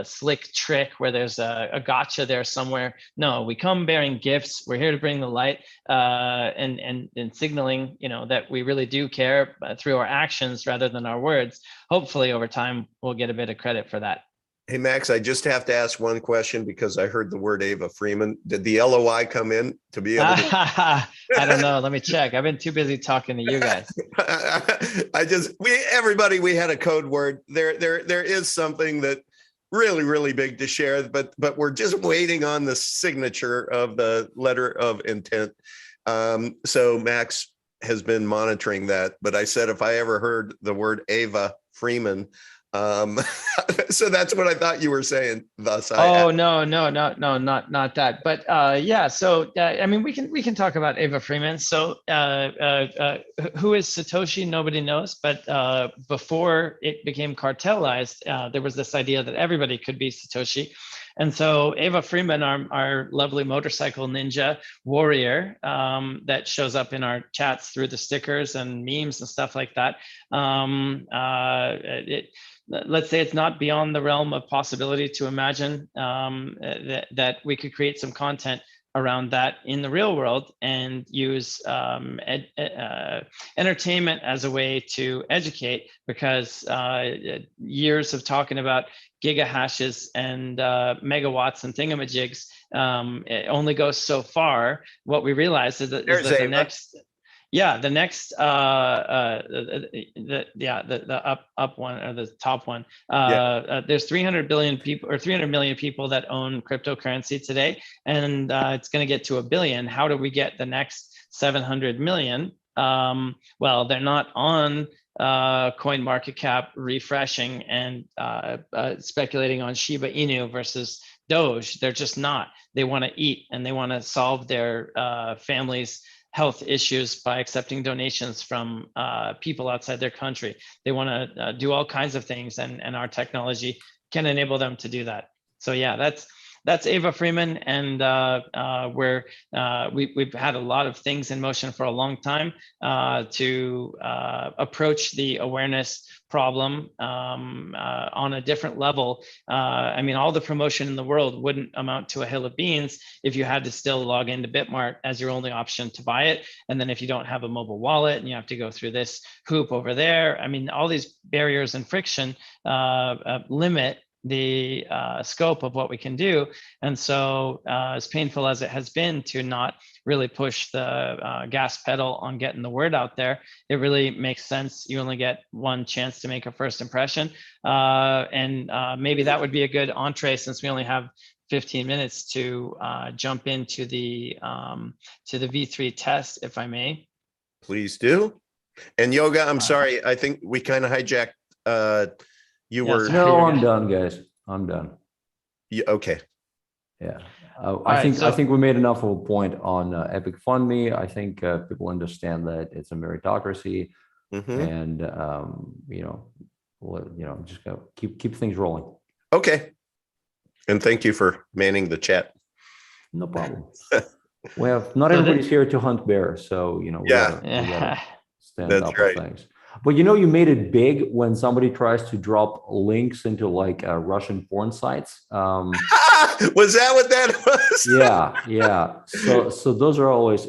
Speaker 2: slick trick where there's a gotcha there somewhere. No, we come bearing gifts. We're here to bring the light and signaling, that we really do care through our actions rather than our words. Hopefully over time, we'll get a bit of credit for that.
Speaker 1: Hey, Max, I just have to ask one question because I heard the word Ava Freeman. Did the LOI come in to be able to?
Speaker 2: I don't know. Let me check. I've been too busy talking to you guys.
Speaker 1: We had a code word. There is something that really big to share, but we're just waiting on the signature of the letter of intent. So Max has been monitoring that, but I said if I ever heard the word Ava Freeman, so that's what I thought you were saying. Thus,
Speaker 2: no, not that. But yeah, so I mean, we can talk about Ava Freeman. So who is Satoshi? Nobody knows. But before it became cartelized, there was this idea that everybody could be Satoshi. And so Ava Freeman, our lovely motorcycle ninja warrior that shows up in our chats through the stickers and memes and stuff like that. Let's say it's not beyond the realm of possibility to imagine that we could create some content around that in the real world and use entertainment as a way to educate, because years of talking about gigahashes and megawatts and thingamajigs, it only goes so far. What we realize is that the next up one, or the top one, there's 300 billion people or 300 million people that own cryptocurrency today, and it's going to get to 1 billion. How do we get the next 700 million? Well, they're not on CoinMarketCap refreshing and speculating on Shiba Inu versus Doge. They're just not. They want to eat and they want to solve their families' health issues by accepting donations from people outside their country. They want to do all kinds of things, and our technology can enable them to do that. So yeah, that's Ava Freeman, and we've had a lot of things in motion for a long time to approach the awareness problem on a different level. I mean, all the promotion in the world wouldn't amount to a hill of beans if you had to still log into Bitmart as your only option to buy it. And then if you don't have a mobile wallet and you have to go through this hoop over there, I mean, all these barriers and friction limit the scope of what we can do. And so as painful as it has been to not really push the gas pedal on getting the word out there, it really makes sense. You only get one chance to make a first impression. And maybe that would be a good entree, since we only have 15 minutes to jump into the V3 test, if I may.
Speaker 1: Please do. And Yoga, I'm sorry, I think we kind of hijacked. You were
Speaker 3: no, I'm done, guys. I'm done.
Speaker 1: Yeah, okay.
Speaker 3: Yeah, I think we made enough of a point on Epic Fund Me. I think people understand that it's a meritocracy, and just go keep things rolling.
Speaker 1: Okay. And thank you for manning the chat.
Speaker 3: No problem. We have not everybody's here to hunt bears, so we gotta stand
Speaker 1: That's
Speaker 3: up
Speaker 1: right.
Speaker 3: of things. But you made it big when somebody tries to drop links into like Russian porn sites.
Speaker 1: Was that what that was?
Speaker 3: Yeah. So those are always,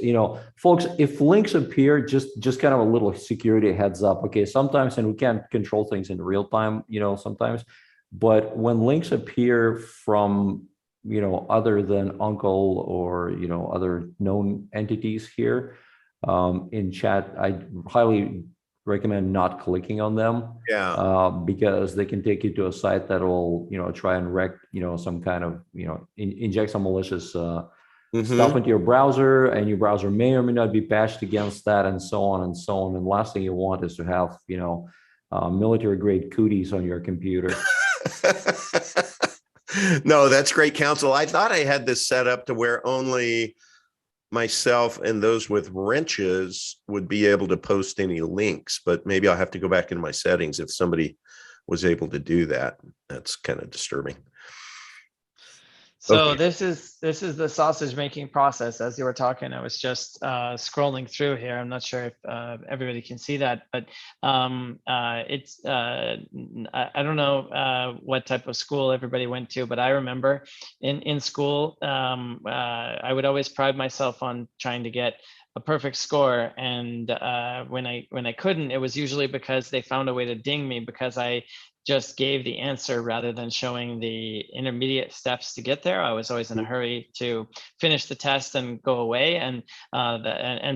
Speaker 3: folks, if links appear, just kind of a little security heads up. Okay, sometimes, and we can't control things in real time, sometimes, but when links appear from other than Uncle or other known entities here in chat, I highly recommend not clicking on them. Because they can take you to a site that will try and wreck some kind of inject some malicious stuff into your browser, and your browser may or may not be patched against that, and so on and so on. And last thing you want is to have military grade cooties on your computer.
Speaker 1: No, that's great counsel. I thought I had this set up to where only myself and those with wrenches would be able to post any links, but maybe I'll have to go back into my settings if somebody was able to do that. That's kind of disturbing.
Speaker 2: So
Speaker 1: okay.
Speaker 2: this is the sausage making process. As you were talking, I was just scrolling through here. I'm not sure if everybody can see that, but it's I don't know what type of school everybody went to, but I remember in school I would always pride myself on trying to get a perfect score, and when I couldn't, it was usually because they found a way to ding me because I just gave the answer rather than showing the intermediate steps to get there. I was always in a hurry to finish the test and go away. And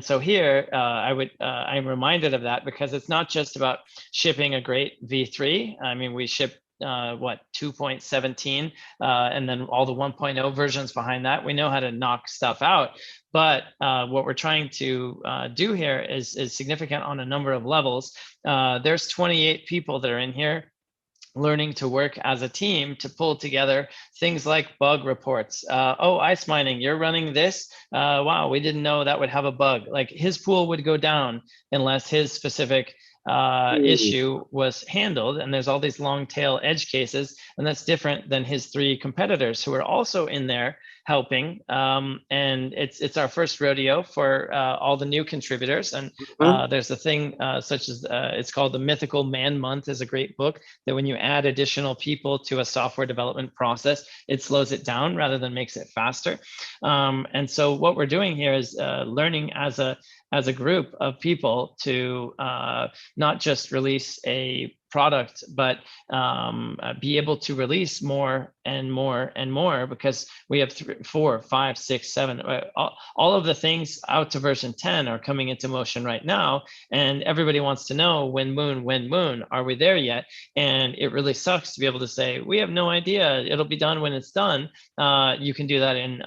Speaker 2: so here I'm reminded of that, because it's not just about shipping a great V3. I mean, we ship 2.17 and then all the 1.0 versions behind that. We know how to knock stuff out. But what we're trying to do here is significant on a number of levels. There's 28 people that are in here learning to work as a team to pull together things like bug reports. Ice mining, you're running this. Wow, we didn't know that would have a bug. Like, his pool would go down unless his specific issue was handled. And there's all these long tail edge cases, and that's different than his 3 competitors who are also in there helping. And it's our first rodeo for all the new contributors. And there's a thing such as it's called the Mythical Man Month, is a great book that when you add additional people to a software development process, it slows it down rather than makes it faster. And so what we're doing here is learning as a group of people to not just release a product, but be able to release more and more and more, because we have 3, 4, 5, 6, 7, all of the things out to version 10 are coming into motion right now. And everybody wants to know, when moon, are we there yet? And it really sucks to be able to say, we have no idea, it'll be done when it's done. You can do that in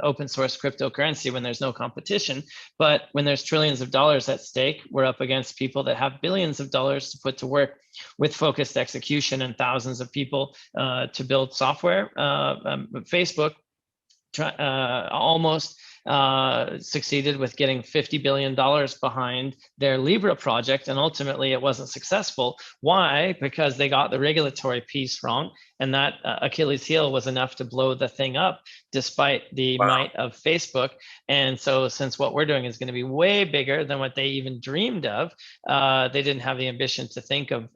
Speaker 2: open source cryptocurrency when there's no competition. But when there's trillions of dollars at stake, we're up against people that have billions of dollars to put to work with focused execution and thousands of people to build software. Facebook almost succeeded with getting $50 billion behind their Libra project, and ultimately it wasn't successful. Why? Because they got the regulatory piece wrong, And that Achilles heel was enough to blow the thing up despite the might of Facebook. And so since what we're doing is going to be way bigger than what they even dreamed of, they didn't have the ambition to think of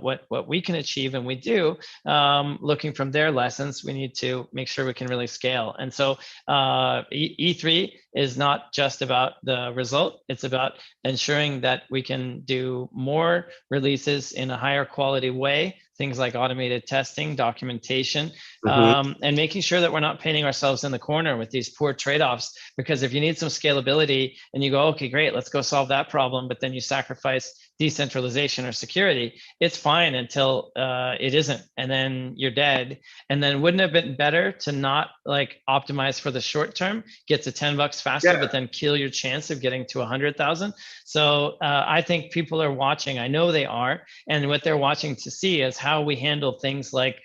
Speaker 2: what we can achieve, and we do. Looking from their lessons, we need to make sure we can really scale. And so E3 is not just about the result, it's about ensuring that we can do more releases in a higher quality way, things like automated testing, documentation, and making sure that we're not painting ourselves in the corner with these poor trade-offs. Because if you need some scalability and you go, okay, great, let's go solve that problem, but then you sacrifice decentralization or security, it's fine until it isn't, and then you're dead. And then wouldn't it have been better to not like optimize for the short term, get to $10 faster, but then kill your chance of getting to 100,000? So I think people are watching, I know they are, and what they're watching to see is how we handle things like,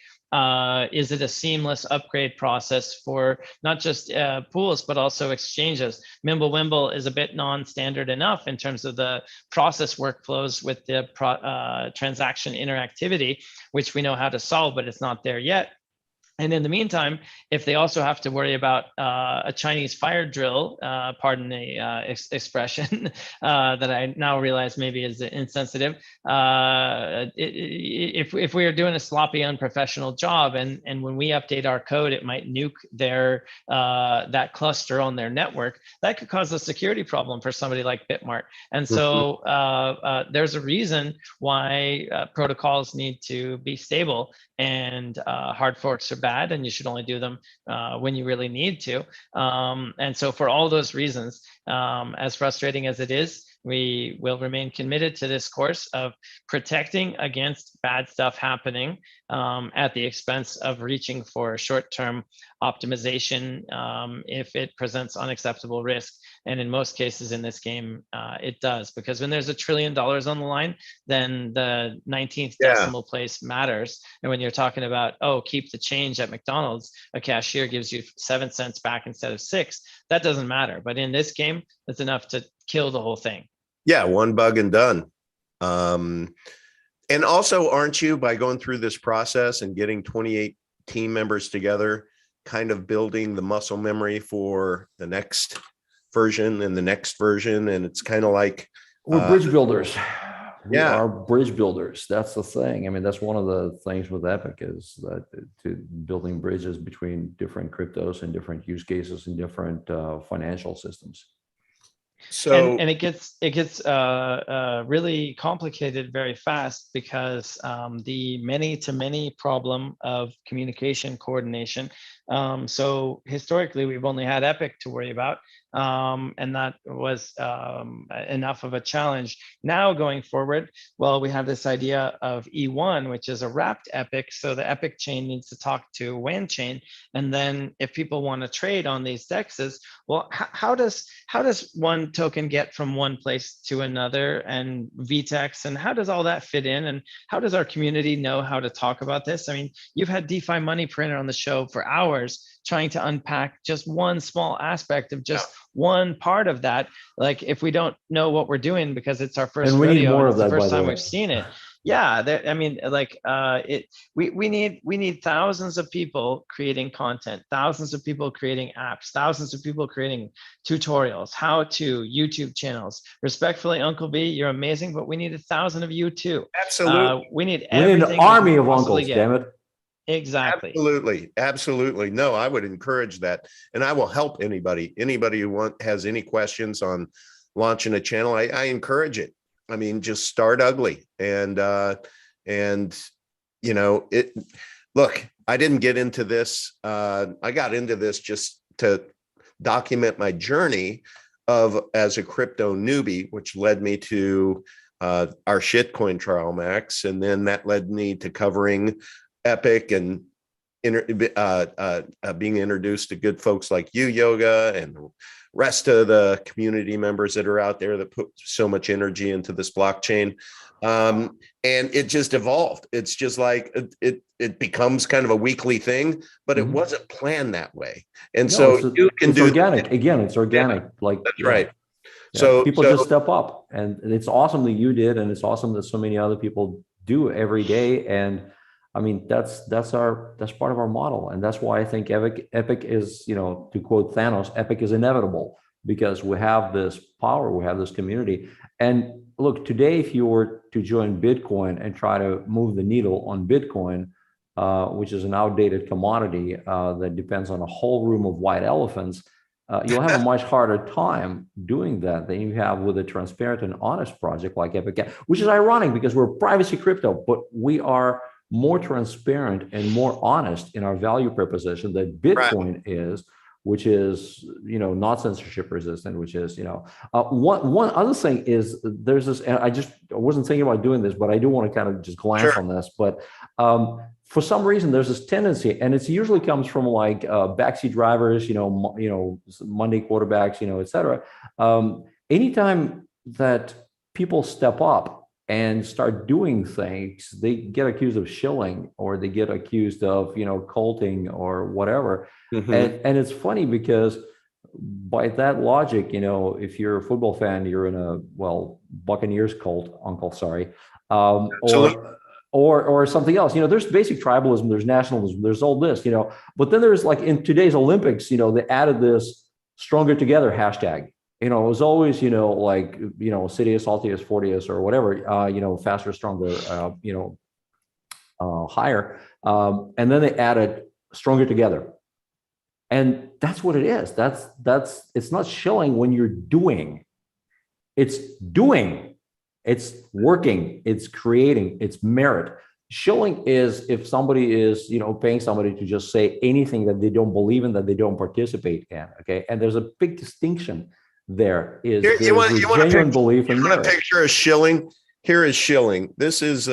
Speaker 2: is it a seamless upgrade process for not just pools, but also exchanges? Mimblewimble is a bit non-standard enough in terms of the process workflows with the transaction interactivity, which we know how to solve, but it's not there yet. And in the meantime, if they also have to worry about a Chinese fire drill, pardon the expression, that I now realize maybe is insensitive, if we are doing a sloppy, unprofessional job, and when we update our code, it might nuke their that cluster on their network, that could cause a security problem for somebody like Bitmart. And so there's a reason why protocols need to be stable, and hard forks are bad, and you should only do them when you really need to. And so for all those reasons, as frustrating as it is, we will remain committed to this course of protecting against bad stuff happening at the expense of reaching for short-term optimization if it presents unacceptable risk. And in most cases in this game, it does, because when there's $1 trillion on the line, then the 19th decimal place matters. And when you're talking about, oh, keep the change at McDonald's, a cashier gives you 7 cents back instead of 6, that doesn't matter. But in this game, that's enough to kill the whole thing.
Speaker 1: Yeah, one bug and done. And also, aren't you, by going through this process and getting 28 team members together, kind of building the muscle memory for the next version and the next version? And it's kind of like
Speaker 3: we're bridge builders. We
Speaker 1: Yeah.
Speaker 3: are bridge builders. That's the thing. I mean, that's one of the things with Epic, is that to building bridges between different cryptos and different use cases and different financial systems.
Speaker 1: So,
Speaker 2: and it gets really complicated very fast, because the many-to-many problem of communication coordination. So historically, we've only had Epic to worry about, and that was enough of a challenge. Now going forward, well, we have this idea of E1, which is a wrapped Epic. So the Epic chain needs to talk to WAN chain, and then if people want to trade on these dexes, well, how does one token get from one place to another, and VTEX, and how does all that fit in, and how does our community know how to talk about this? I mean, you've had DeFi Money Printer on the show for hours trying to unpack just one small aspect of just one part of that. Like, if we don't know what we're doing because it's our first
Speaker 3: and we
Speaker 2: rodeo,
Speaker 3: need more
Speaker 2: and
Speaker 3: of
Speaker 2: it's the
Speaker 3: that,
Speaker 2: first
Speaker 3: by the
Speaker 2: time
Speaker 3: way.
Speaker 2: we've seen it. Yeah, I mean, like, we need thousands of people creating content, thousands of people creating apps, thousands of people creating tutorials, how-to YouTube channels. Respectfully, Uncle B, you're amazing, but we need 1,000 of you too.
Speaker 1: absolutely.
Speaker 2: We need
Speaker 3: We need
Speaker 2: everything
Speaker 3: an army
Speaker 2: we can
Speaker 3: of
Speaker 2: possibly
Speaker 3: uncles,
Speaker 2: get.
Speaker 3: damn it.
Speaker 2: Exactly.
Speaker 1: Absolutely. No, I would encourage that. And I will help anybody who has any questions on launching a channel. I encourage it. I mean, just start ugly. And you know, look, I didn't get into this. I got into this just to document my journey as a crypto newbie, which led me to our shitcoin trial, Max. And then that led me to covering Epic and being introduced to good folks like you, Yoga, and the rest of the community members that are out there that put so much energy into this blockchain. And it just evolved. It's just like it becomes kind of a weekly thing, but it wasn't planned that way. And so you can do
Speaker 3: organic. Again, it's organic.
Speaker 1: Yeah,
Speaker 3: like
Speaker 1: that's right.
Speaker 3: Yeah,
Speaker 1: So
Speaker 3: people just step up, and it's awesome that you did, and it's awesome that so many other people do every day. And I mean, that's part of our model, and that's why I think Epic is, to quote Thanos, Epic is inevitable, because we have this power, we have this community. And look, today, if you were to join Bitcoin and try to move the needle on Bitcoin, which is an outdated commodity that depends on a whole room of white elephants, you'll have a much harder time doing that than you have with a transparent and honest project like Epic, which is ironic because we're privacy crypto, but we are more transparent and more honest in our value proposition that Bitcoin is, which is, not censorship resistant, which is, one other thing is there's this, and I wasn't thinking about doing this, but I do want to kind of just glance on this, but for some reason there's this tendency, and it usually comes from like backseat drivers, Monday quarterbacks, et cetera. Anytime that people step up and start doing things, they get accused of shilling, or they get accused of, culting or whatever. And it's funny because by that logic, if you're a football fan, you're in a, Buccaneers cult, uncle, sorry, or something else. There's basic tribalism, there's nationalism, there's all this, but then there's like in today's Olympics, they added this stronger together hashtag. It was always, Citius, Altius, Fortius, or whatever, faster, stronger, higher. And then they added stronger together. And that's what it is. It's not shilling when you're doing. It's doing. It's working. It's creating. It's merit. Shilling is if somebody is, paying somebody to just say anything that they don't believe in, that they don't participate in. Okay. And there's a big distinction. There is genuine belief in merit. You want a picture of shilling? Here is shilling. This is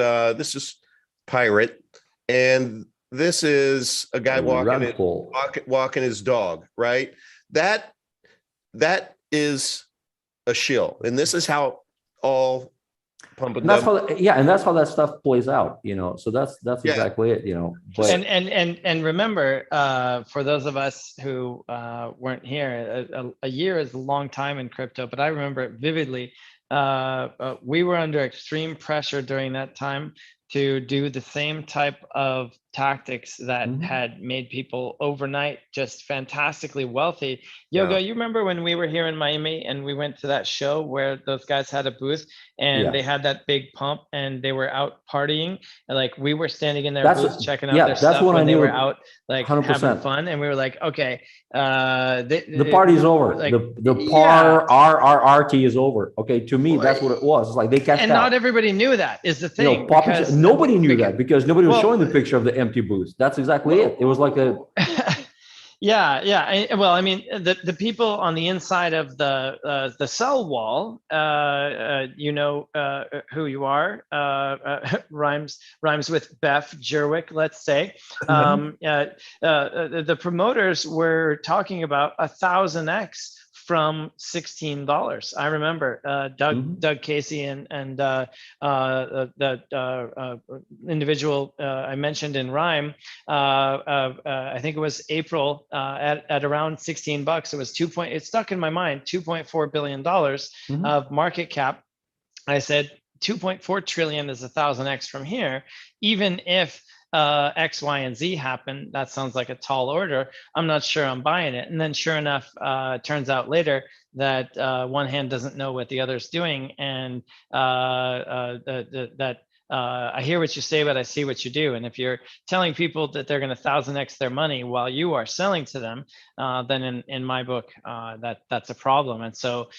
Speaker 3: pirate, and this is a guy walking his dog. Right. That is a shill, and this is how all pump and that's how, and that's how that stuff plays out. So that's exactly it. But,
Speaker 2: and remember, for those of us who weren't here, a year is a long time in crypto, but I remember it vividly. We were under extreme pressure during that time to do the same type of tactics that had made people overnight just fantastically wealthy. Yogo, you remember when we were here in Miami and we went to that show where those guys had a booth and they had that big pump and they were out partying, and like we were standing in their booth checking out their stuff when they were out like 100%. Having fun, and we were like, okay,
Speaker 3: the party's over. Like, our RT is over. Okay, to me that's what it was. It's like they cashed out.
Speaker 2: And not everybody knew that is the thing.
Speaker 3: Nobody knew that because nobody was showing the picture of the empty booth. That's exactly it. It was like a
Speaker 2: the people on the inside of the cell wall, who you are, rhymes with Beth Jerwick, let's say. The promoters were talking about 1,000x from $16. I remember Doug Casey and the individual I mentioned in Rhyme. I think it was April at around $16. It was it stuck in my mind, $2.4 billion of market cap. I said 2.4 trillion is 1,000x from here, even if X, Y, and Z happen. That sounds like a tall order. I'm not sure I'm buying it. And then sure enough, turns out later that one hand doesn't know what the other's doing. And I hear what you say, but I see what you do. And if you're telling people that they're going to 1,000x their money while you are selling to them, then in my book, that's a problem. And so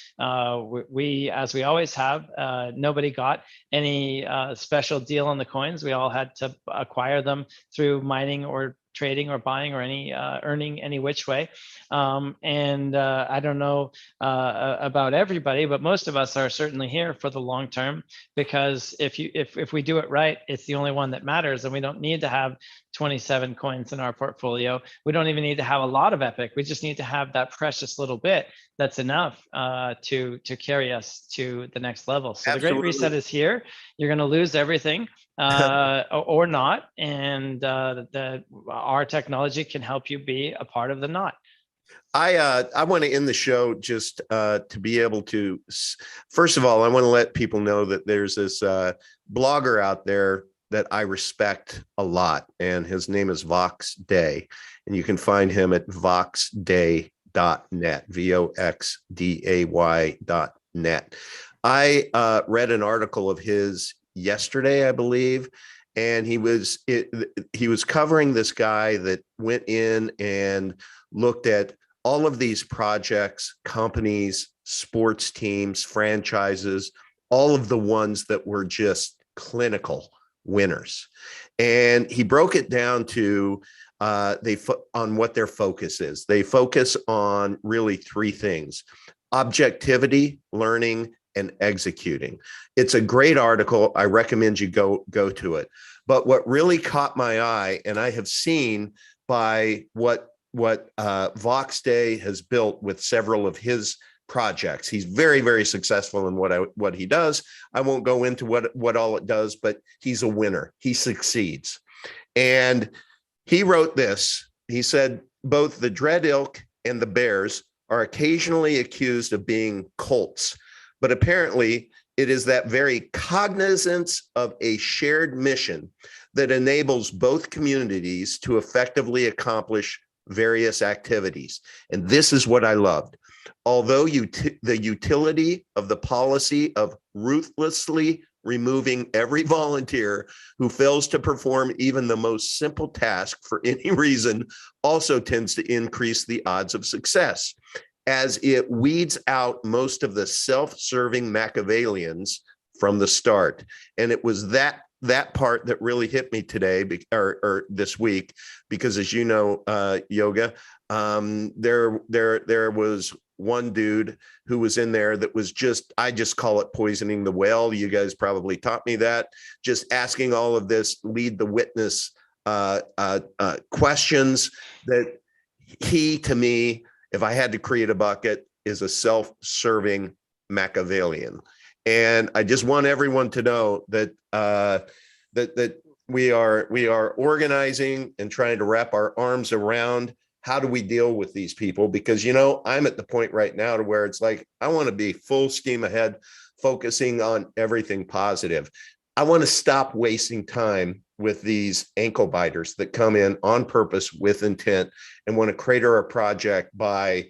Speaker 2: we, as we always have, nobody got any special deal on the coins. We all had to acquire them through mining or trading or buying or any earning any which way. I don't know about everybody, but most of us are certainly here for the long term, because if we do it right, it's the only one that matters, and we don't need to have 27 coins in our portfolio. We don't even need to have a lot of Epic. We just need to have that precious little bit that's enough to carry us to the next level. So the Great Reset is here. You're going to lose everything or not, and our technology can help you be a part of the not.
Speaker 1: I want to end the show just to be able to, first of all, I want to let people know that there's this blogger out there that I respect a lot, and his name is Vox Day, and you can find him at voxday.net, voxday.net. I read an article of his yesterday, I believe, and he was covering this guy that went in and looked at all of these projects, companies, sports teams, franchises, all of the ones that were just clinical winners. And he broke it down to on what their focus is. They focus on really three things: objectivity, learning, and executing. It's a great article. I recommend you go to it. But what really caught my eye, and I have seen by what Vox Day has built with several of his projects. He's very, very successful in what he does. I won't go into what all it does, but he's a winner. He succeeds. And he wrote this. He said, both the Dread Ilk and the Bears are occasionally accused of being cults, but apparently it is that very cognizance of a shared mission that enables both communities to effectively accomplish various activities. And this is what I loved. Although the utility of the policy of ruthlessly removing every volunteer who fails to perform even the most simple task for any reason also tends to increase the odds of success, as it weeds out most of the self-serving Machiavellians from the start. And it was that part that really hit me today, or this week, because as you know, Yoga, there was one dude who was in there that was I just call it poisoning the well. You guys probably taught me that. Just asking all of this lead the witness questions that he, to me, if I had to create a bucket, is a self-serving Machiavellian. And I just want everyone to know that that we are organizing and trying to wrap our arms around how do we deal with these people? Because, you know, I'm at the point right now to where it's like, I want to be full steam ahead, focusing on everything positive. I want to stop wasting time with these ankle biters that come in on purpose with intent and want to crater a project by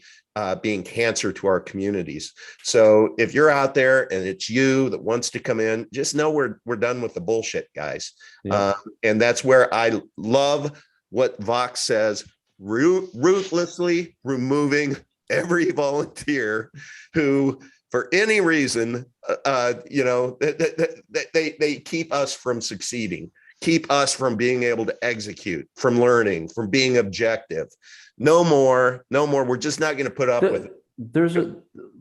Speaker 1: being cancer to our communities. So if you're out there and it's you that wants to come in, just know we're done with the bullshit, guys. Yeah. And that's where I love what Vox says, ruthlessly removing every volunteer who, for any reason, you know, they keep us from succeeding, keep us from being able to execute, from learning, from being objective. No more. We're just not going to put up with it.
Speaker 3: There's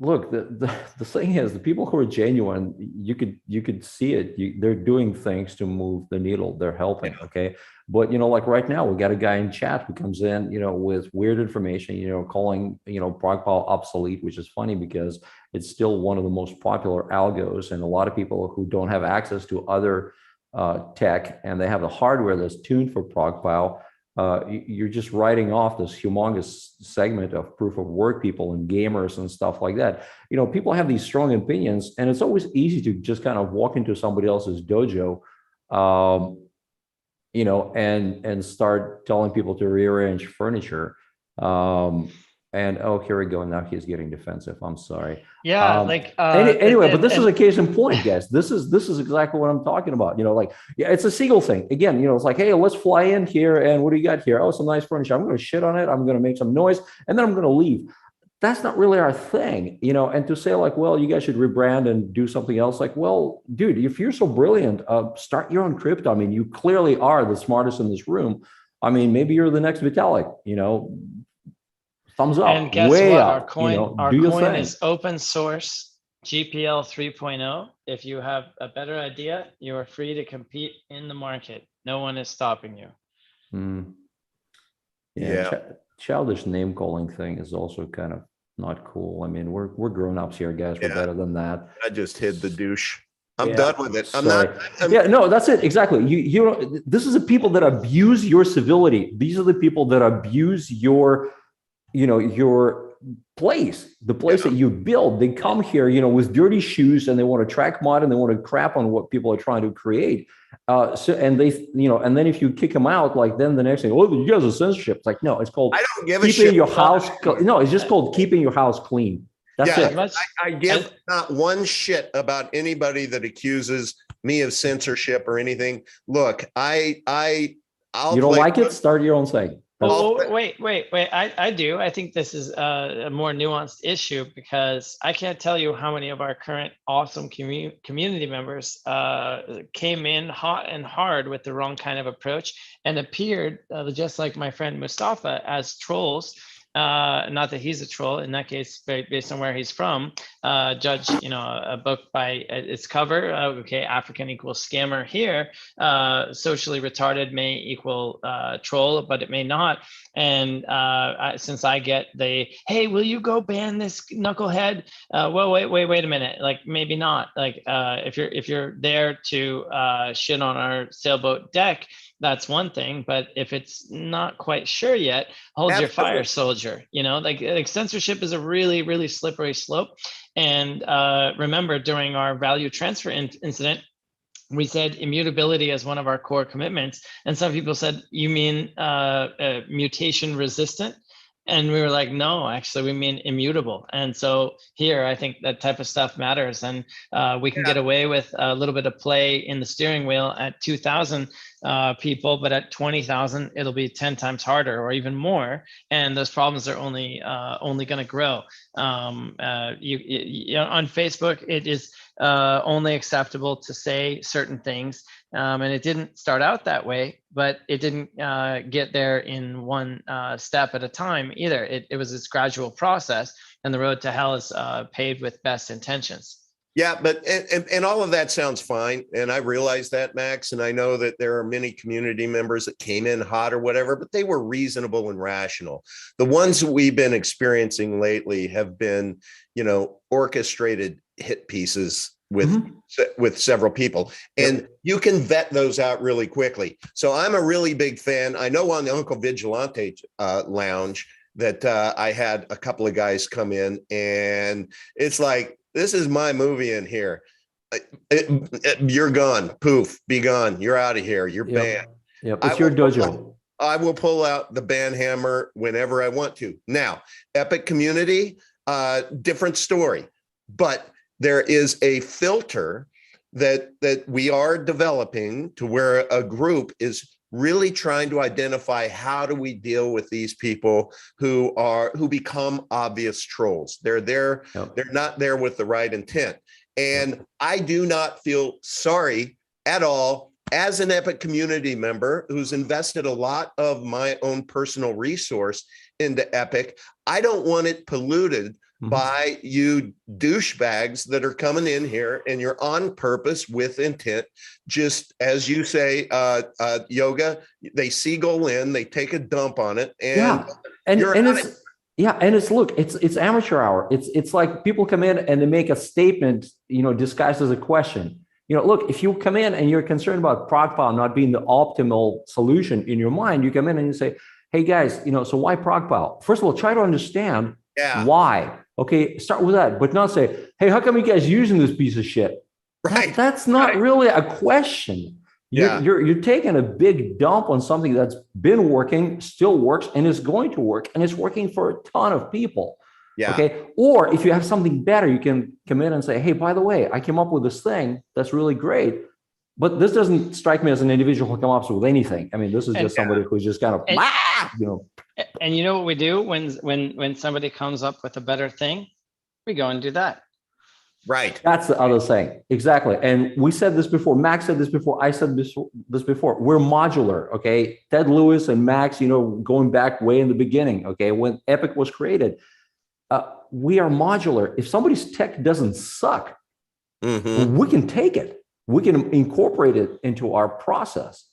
Speaker 3: look, the thing is, the people who are genuine, you could see it. They're doing things to move the needle. They're helping. Yeah. Okay. But, you know, like right now, we got a guy in chat who comes in, you know, with weird information, you know, calling, you know, ProgPow obsolete, which is funny because it's still one of the most popular algos. And a lot of people who don't have access to other tech and they have the hardware that's tuned for ProgPow, you're just writing off this humongous segment of proof of work people and gamers and stuff like that. You know, people have these strong opinions, and it's always easy to just kind of walk into somebody else's dojo, you know, and start telling people to rearrange furniture. And oh, here we go. Now he's getting defensive. I'm sorry.
Speaker 2: Yeah,
Speaker 3: anyway, but this is a case in point, guys. This is exactly what I'm talking about. You know, like, yeah, it's a Siegel thing. Again, you know, it's like, hey, let's fly in here, and what do you got here? Oh, some nice furniture. I'm going to shit on it. I'm going to make some noise, and then I'm going to leave. That's not really our thing, you know. And to say like, well, you guys should rebrand and do something else. Like, well, dude, if you're so brilliant, start your own crypto. I mean, you clearly are the smartest in this room. I mean, maybe you're the next Vitalik, you know. Thumbs up.
Speaker 2: And guess
Speaker 3: way
Speaker 2: what?
Speaker 3: up,
Speaker 2: Our coin,
Speaker 3: you know,
Speaker 2: our coin is open source, GPL 3.0. If you have a better idea, you are free to compete in the market. No one is stopping you.
Speaker 3: Yeah. Childish name calling thing is also kind of not cool. I mean, we're grown ups here, guys. We're better than that.
Speaker 1: I just hid the douche. I'm done with it.
Speaker 3: Yeah, no, that's it. Exactly. You know, this is the people that abuse your civility. These are the people that abuse your, you know, your place that you build. They come here, with dirty shoes, and they want to track mud, and they want to crap on what people are trying to create. And then if you kick them out, like, then the next thing, oh, you guys are censorship. It's like, no, it's called
Speaker 1: I don't give a
Speaker 3: keeping
Speaker 1: shit.
Speaker 3: your house. No, it's just called keeping your house clean. That's it.
Speaker 1: I give not one shit about anybody that accuses me of censorship or anything. Look, I'll
Speaker 3: You don't like it? Start your own thing.
Speaker 2: Oh, wait. I do. I think this is a more nuanced issue, because I can't tell you how many of our current awesome community members came in hot and hard with the wrong kind of approach and appeared, just like my friend Mustafa, as trolls. Not that he's a troll in that case, based on where he's from. Judge, a book by its cover. Okay, African equals scammer here. Socially retarded may equal troll, but it may not. And since I get the, hey, will you go ban this knucklehead? Well, wait a minute. Like, maybe not. Like, if you're there to shit on our sailboat deck, that's one thing. But if it's not quite sure yet, hold your fire, soldier. Like censorship is a really, really slippery slope. And remember, during our value transfer incident, we said immutability as one of our core commitments. And some people said, you mean mutation resistant? And we were like, no, actually, we mean immutable. And so here, I think that type of stuff matters. And we can get away with a little bit of play in the steering wheel at 2,000 people, but at 20,000, it'll be 10 times harder or even more. And those problems are only going to grow. On Facebook, it is only acceptable to say certain things. And it didn't start out that way, but it didn't get there in one step at a time either. It was this gradual process, and the road to hell is paved with best intentions.
Speaker 1: Yeah, but and all of that sounds fine. And I realize that, Max, and I know that there are many community members that came in hot or whatever, but they were reasonable and rational. The ones that we've been experiencing lately have been, orchestrated hit pieces with several people, and you can vet those out really quickly. So I'm a really big fan. I know on the Uncle Vigilante lounge that I had a couple of guys come in, and it's like, this is my movie in here. You're gone. Poof, be gone. You're out of here. You're banned.
Speaker 3: Yep. It's your dojo.
Speaker 1: I will pull out the ban hammer whenever I want to. Now, Epic community, different story, but there is a filter that we are developing to where a group is really trying to identify, how do we deal with these people who become obvious trolls. They're there, they're not there with the right intent. And I do not feel sorry at all as an Epic community member who's invested a lot of my own personal resource into Epic. I don't want it polluted by you douchebags that are coming in here, and you're on purpose with intent. Just as you say, Yoga, they seagull in, they take a dump on it, and it's amateur hour. It's like people come in and they make a statement, disguised as a question. Look, if you come in and you're concerned about ProgPow not being the optimal solution in your mind, you come in and you say, hey guys, so why ProgPow? First of all, try to understand why. Okay, start with that, but not say, hey, how come you guys using this piece of shit? Right.
Speaker 3: That's not really a question. You're taking a big dump on something that's been working, still works, and is going to work, and it's working for a ton of people. Yeah. Okay. Or if you have something better, you can come in and say, hey, by the way, I came up with this thing that's really great, but this doesn't strike me as an individual who comes up with anything. I mean, this is just somebody who's just kind of,
Speaker 2: And you know what we do when somebody comes up with a better thing? We go and do that.
Speaker 1: Right.
Speaker 3: That's the other thing. Exactly. And we said this before. Max said this before. I said this before. We're modular. Okay. Ted Lewis and Max, going back way in the beginning. Okay. When Epic was created, we are modular. If somebody's tech doesn't suck, we can take it. We can incorporate it into our process.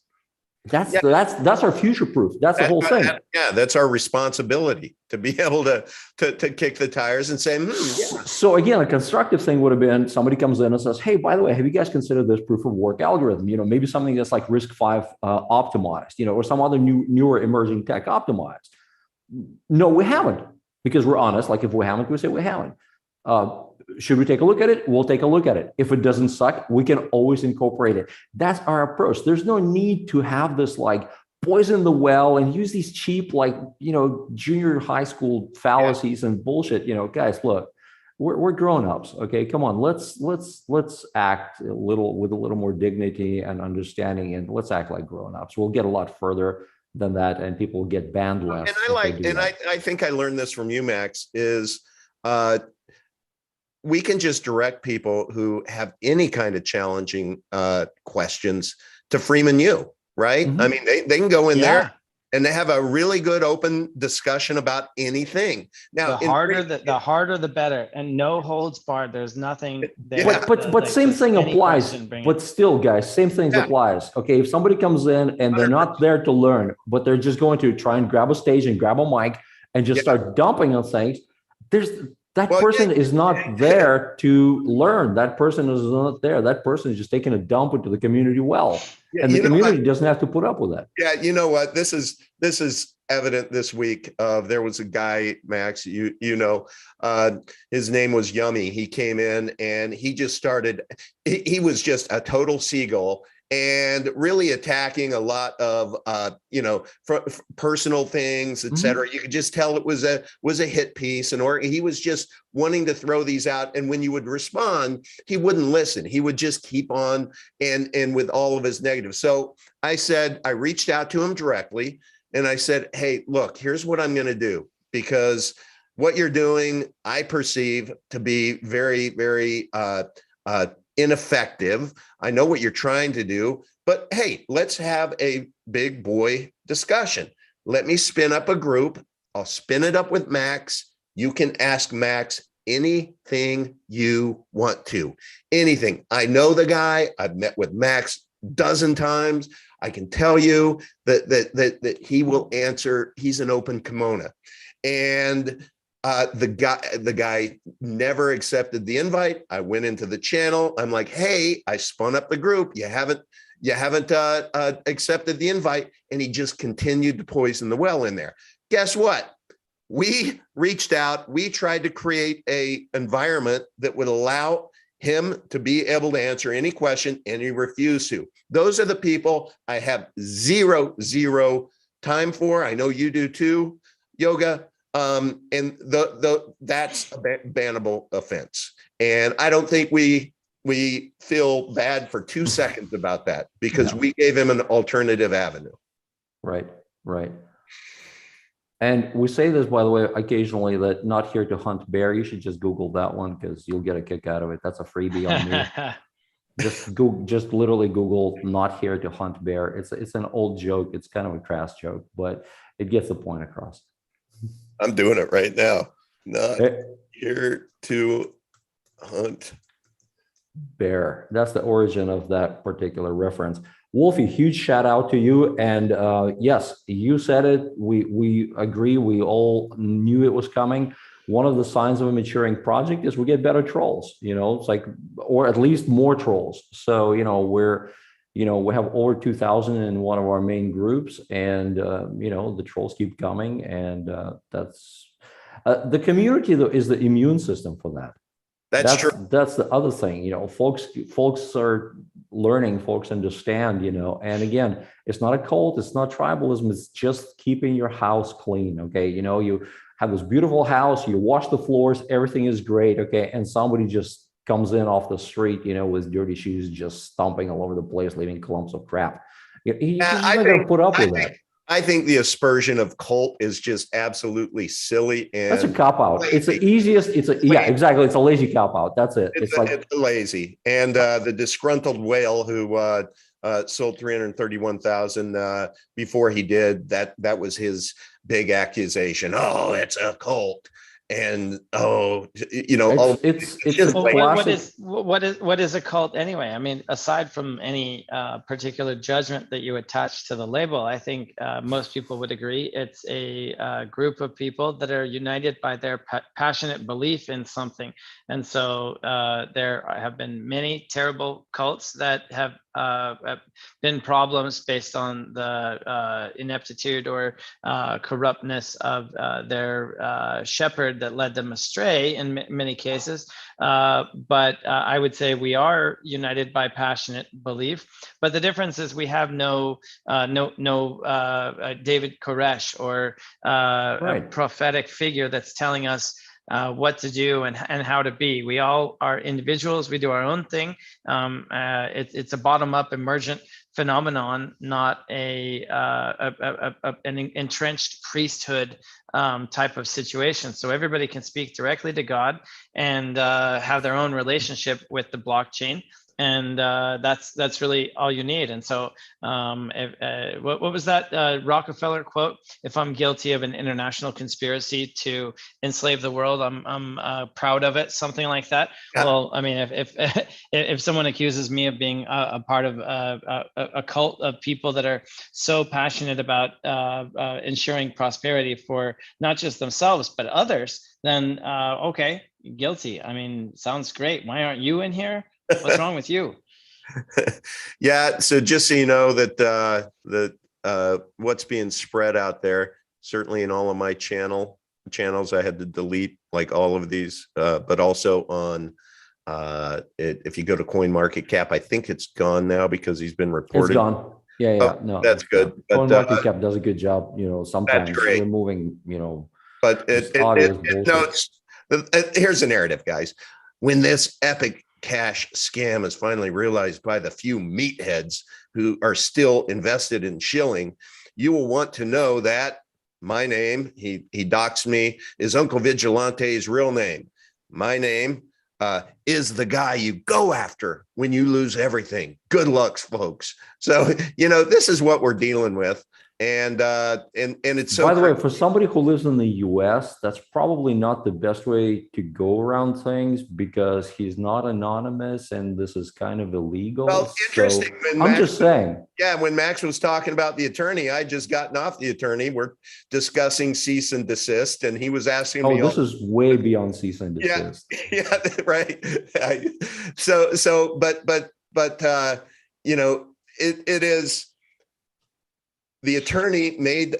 Speaker 3: That's our future proof. That's the whole thing.
Speaker 1: That's our responsibility to be able to kick the tires and say,
Speaker 3: So again, a constructive thing would have been somebody comes in and says, hey, by the way, have you guys considered this proof of work algorithm? Maybe something that's like RISC-V optimized, or some other newer emerging tech optimized. No, we haven't. because we're honest. Like if we haven't, we say we haven't. Should we take a look at it? We'll take a look at it. If it doesn't suck, we can always incorporate it. That's our approach. There's no need to have this like poison the well and use these cheap, like, junior high school fallacies and bullshit. Guys, look, we're grown-ups. Okay, come on, let's act a little with a little more dignity and understanding, and let's act like grown-ups. We'll get a lot further than that, and people will get banned less.
Speaker 1: And I think I learned this from you, Max, is we can just direct people who have any kind of challenging questions to Freeman U, right?
Speaker 3: Mm-hmm.
Speaker 1: I mean, they can go in there and they have a really good open discussion about anything. Now,
Speaker 2: the harder the better, and no holds barred. There's nothing there.
Speaker 1: Yeah.
Speaker 3: But same thing applies. But still, guys, same thing applies. Okay, if somebody comes in and they're not there to learn, but they're just going to try and grab a stage and grab a mic and just start dumping on things, that person is not there to learn. That person is not there. That person is just taking a dump into the community well. And the community doesn't have to put up with that.
Speaker 1: Yeah, you know what? This is evident this week. There was a guy, Max, his name was Yummy. He came in and he just started, he was just a total seagull and really attacking a lot of personal things, et cetera. You could just tell it was a hit piece, or he was just wanting to throw these out. And when you would respond, he wouldn't listen. He would just keep on and with all of his negatives. So I reached out to him directly and I said, hey, look, here's what I'm going to do, because what you're doing, I perceive to be very, very ineffective. I know what you're trying to do, but hey, let's have a big boy discussion. Let me spin up a group. I'll spin it up with Max. You can ask Max anything you want to, anything. I know the guy. I've met with Max a dozen times. I can tell you that he will answer. He's an open kimono. And the guy never accepted the invite. I went into the channel. I'm like, hey, I spun up the group. You haven't accepted the invite. And he just continued to poison the well in there. Guess what? We reached out. We tried to create a environment that would allow him to be able to answer any question, and he refused to. Those are the people I have zero time for. I know you do too, Yoga. And that's a bannable offense. And I don't think we feel bad for 2 seconds about that, because we gave him an alternative avenue. Right.
Speaker 3: And we say this, by the way, occasionally, that not here to hunt bear. You should just Google that one, because you'll get a kick out of it. That's a freebie on me. Just literally Google "not here to hunt bear." It's an old joke. It's kind of a crass joke, but it gets the point across.
Speaker 1: I'm doing it right now. Not here to hunt
Speaker 3: bear. That's the origin of that particular reference. Wolfie, huge shout out to you. And yes, you said it. We agree. We all knew it was coming. One of the signs of a maturing project is we get better trolls. It's like, or at least more trolls. So we have over 2,000 in one of our main groups, and the trolls keep coming, and that's the community, though, is the immune system for that. That's true. That's the other thing. Folks are learning. Folks understand. And again, it's not a cult. It's not tribalism. It's just keeping your house clean. Okay, you have this beautiful house. You wash the floors. Everything is great. Okay, and somebody just comes in off the street, with dirty shoes, just stomping all over the place, leaving clumps of crap. He's not going to put up with that.
Speaker 1: I think the aspersion of cult is just absolutely silly. And
Speaker 3: that's a cop out. Lazy. It's the easiest. Exactly. It's a lazy cop out. That's it.
Speaker 1: It's lazy. And the disgruntled whale who sold 331,000 before he did that was his big accusation. Oh, it's a cult. and all
Speaker 3: it's
Speaker 1: just
Speaker 3: a
Speaker 2: Well,
Speaker 3: classic.
Speaker 2: what is a cult anyway? I mean, aside from any particular judgment that you attach to the label, I think most people would agree it's a group of people that are united by their passionate belief in something. And so there have been many terrible cults that have been problems based on the ineptitude or corruptness of their shepherd that led them astray in many cases. But I would say we are united by passionate belief. But the difference is we have no David Koresh or a prophetic figure that's telling us what to do and how to be. We all are individuals. We do our own thing. It's a bottom-up emergent phenomenon, not an entrenched priesthood type of situation. So everybody can speak directly to God and have their own relationship with the blockchain. And that's really all you need. And so what was that Rockefeller quote? If I'm guilty of an international conspiracy to enslave the world, I'm proud of it, something like that.
Speaker 1: Yeah.
Speaker 2: Well, I mean, if someone accuses me of being a part of a cult of people that are so passionate about ensuring prosperity for not just themselves but others, then okay, guilty. I mean, sounds great. Why aren't you in here? What's wrong with you?
Speaker 1: Yeah. So just so you know that what's being spread out there, certainly in all of my channels, I had to delete like all of these, but also on if you go to CoinMarketCap, I think it's gone now because he's been reported.
Speaker 3: It's gone. Yeah,
Speaker 1: Oh,
Speaker 3: no,
Speaker 1: that's good.
Speaker 3: But
Speaker 1: But
Speaker 3: CoinMarketCap does a good job, sometimes
Speaker 1: great.
Speaker 3: removing,
Speaker 1: but here's the narrative, guys. When this epic cash scam is finally realized by the few meatheads who are still invested in shilling, you will want to know that my name, he doxed me, is Uncle Vigilante's real name. My name is the guy you go after when you lose everything. Good luck, folks. So, this is what we're dealing with. And it's so.
Speaker 3: By the way, for somebody who lives in the US, that's probably not the best way to go around things because he's not anonymous and this is kind of illegal.
Speaker 1: Well, interesting.
Speaker 3: So I'm just saying.
Speaker 1: Yeah, when Max was talking about the attorney, I just gotten off the attorney. We're discussing cease and desist, and he was asking me.
Speaker 3: Oh, this is way beyond cease and desist.
Speaker 1: Yeah, right. It is. The attorney made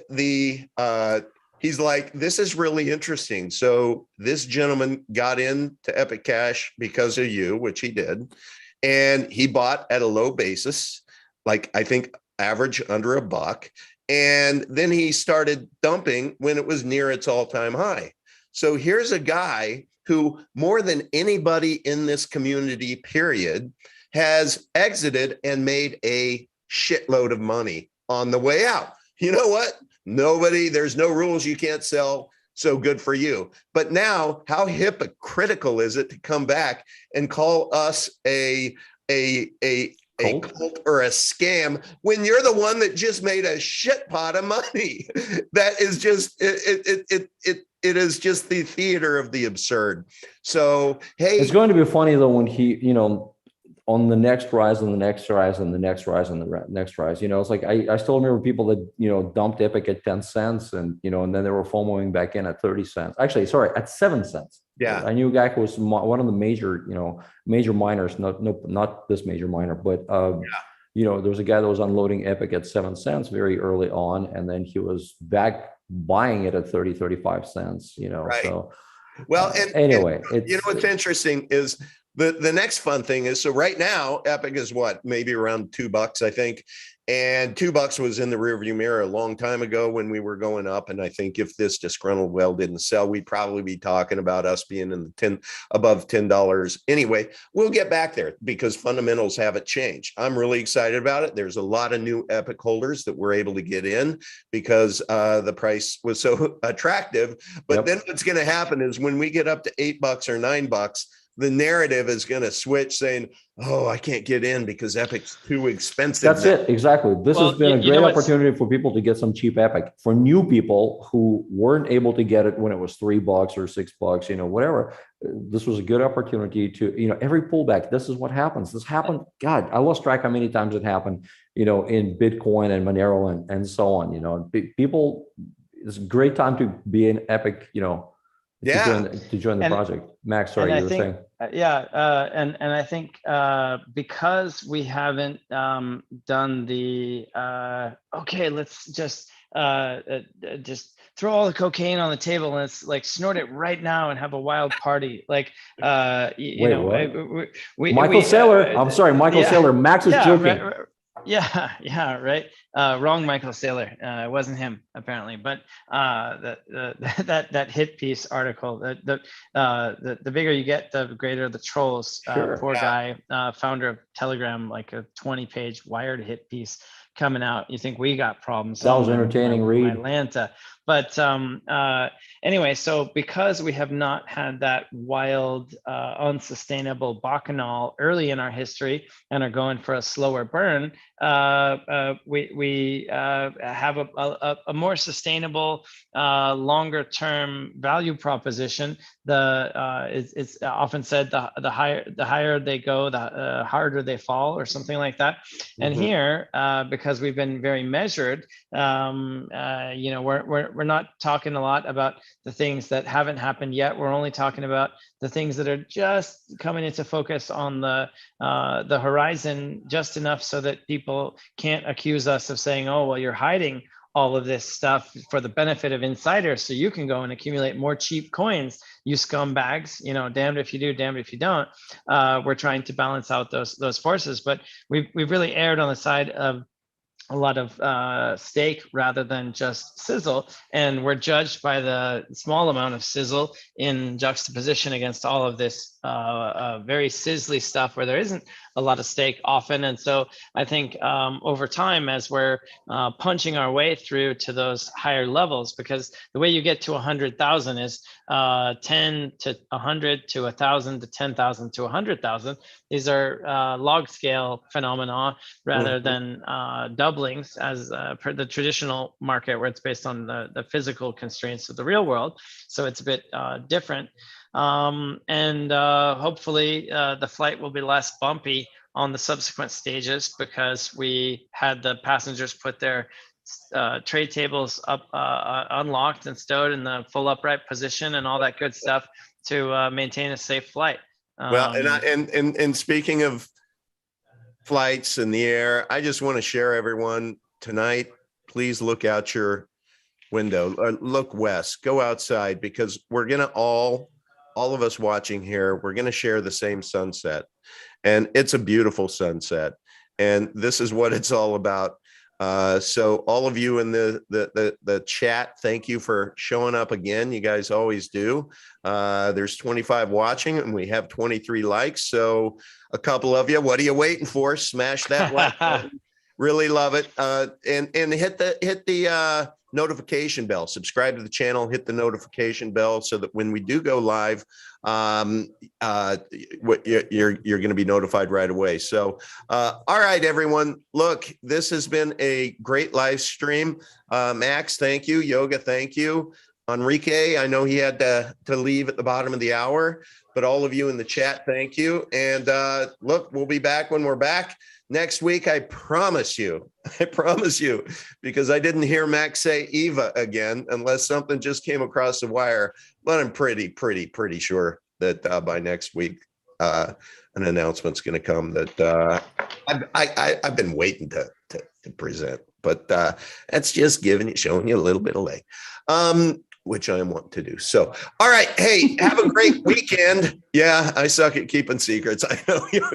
Speaker 1: he's like, this is really interesting. So this gentleman got into Epic Cash because of you, which he did. And he bought at a low basis, like I think average under $1. And then he started dumping when it was near its all-time high. So here's a guy who more than anybody in this community, period, has exited and made a shitload of money on the way out. You know what? There's no rules. You can't sell. So good for you. But now how hypocritical is it to come back and call us a cult or a scam when you're the one that just made a shit pot of money? That is just, it is just the theater of the absurd. So, hey,
Speaker 3: it's going to be funny though, when he, on the next rise and the next rise and the next rise and the next rise, it's like, I still remember people that, dumped Epic at 10 cents and, and then they were FOMOing back in at 30 cents. Actually, sorry, at 7 cents.
Speaker 1: Yeah.
Speaker 3: I knew a guy who was one of the major, major miners, not this major miner, but, there was a guy that was unloading Epic at 7 cents very early on. And then he was back buying it at 30, 35 cents,
Speaker 1: Right.
Speaker 3: So,
Speaker 1: well,
Speaker 3: anyway,
Speaker 1: what's interesting is, the next fun thing is, so right now, Epic is what, maybe around $2, I think. And $2 was in the rearview mirror a long time ago when we were going up. And I think if this disgruntled whale didn't sell, we'd probably be talking about us being in the above $10. Anyway, we'll get back there because fundamentals haven't changed. I'm really excited about it. There's a lot of new Epic holders that we're able to get in because the price was so attractive. But then what's going to happen is when we get up to $8 or $9, the narrative is going to switch saying, oh, I can't get in because Epic's too expensive.
Speaker 3: That's it. Exactly. This
Speaker 2: Well,
Speaker 3: has been a
Speaker 2: you know
Speaker 3: great
Speaker 2: what's-
Speaker 3: opportunity for people to get some cheap Epic. For new people who weren't able to get it when it was $3 or $6, you know, whatever, this was a good opportunity to, you know, every pullback, this is what happens. This happened. God, I lost track how many times it happened, you know, in Bitcoin and Monero and so on, you know, people, it's a great time to be an Epic, you know,
Speaker 1: Yeah.
Speaker 3: to join the
Speaker 2: And-
Speaker 3: project. Max, sorry,
Speaker 2: and I
Speaker 3: you were
Speaker 2: think,
Speaker 3: saying.
Speaker 2: and I think because we haven't done the okay, let's just throw all the cocaine on the table and let's like snort it right now and have a wild party. Like you
Speaker 3: Wait,
Speaker 2: know,
Speaker 3: what?
Speaker 2: we
Speaker 3: Michael Saylor. I'm sorry, Michael
Speaker 2: yeah,
Speaker 3: Saylor. Max is joking.
Speaker 2: Yeah, right. Wrong, Michael Saylor. It wasn't him apparently, but that hit piece article. The bigger you get, the greater the trolls.
Speaker 3: Sure.
Speaker 2: Poor
Speaker 1: Yeah.
Speaker 2: guy, founder of Telegram, like a 20-page Wired hit piece coming out. You think we got problems?
Speaker 3: That was
Speaker 2: Oh,
Speaker 3: entertaining read.
Speaker 2: Atlanta. But anyway, so because we have not had that wild, unsustainable bacchanal early in our history and are going for a slower burn, we have a more sustainable, longer term value proposition. It's often said the higher they go, the harder they fall, or something like that. And
Speaker 1: Mhm.
Speaker 2: here, because we've been very measured, you know, we're not talking a lot about the things that haven't happened yet. We're only talking about the things that are just coming into focus on the horizon, just enough so that people can't accuse us of saying, oh, well, you're hiding all of this stuff for the benefit of insiders so you can go and accumulate more cheap coins, you scumbags. You know, damned if you do, damned if you don't. We're trying to balance out those forces, but we've really erred on the side of a lot of steak rather than just sizzle, and we're judged by the small amount of sizzle in juxtaposition against all of this very sizzly stuff where there isn't a lot of steak often. And so I think over time, as we're punching our way through to those higher levels, because the way you get to 100,000 is 10 to 100 to 1,000 to 10,000 to 100,000. These are log scale phenomena rather than doublings as per the traditional market, where it's based on the physical constraints of the real world. So it's a bit different. And hopefully the flight will be less bumpy on the subsequent stages, because we had the passengers put their tray tables up unlocked and stowed in the full upright position and all that good stuff to maintain a safe flight.
Speaker 1: Well, and speaking of flights in the air, I just want to share everyone tonight, please look out your window, look west, go outside, because we're going to all of us watching here, we're going to share the same sunset, and it's a beautiful sunset, and this is what it's all about. So all of you in the chat, thank you for showing up again. You guys always do. There's 25 watching and we have 23 likes. So a couple of you, what are you waiting for? Smash that like button. Really love it. And hit the notification bell, subscribe to the channel, hit the notification bell so that when we do go live, you're going to be notified right away. So, all right, everyone, look, this has been a great live stream. Max, thank you. Yoga, thank you. Enrique, I know he had to leave at the bottom of the hour, but all of you in the chat, thank you. And look, we'll be back when we're back next week. I promise you, because I didn't hear Max say Eva again, unless something just came across the wire, but I'm pretty sure that by next week, an announcement's going to come that I've been waiting to present, but that's just showing you a little bit of leg, which I want to do. So, all right. Hey, have a great weekend. Yeah, I suck at keeping secrets. I know you.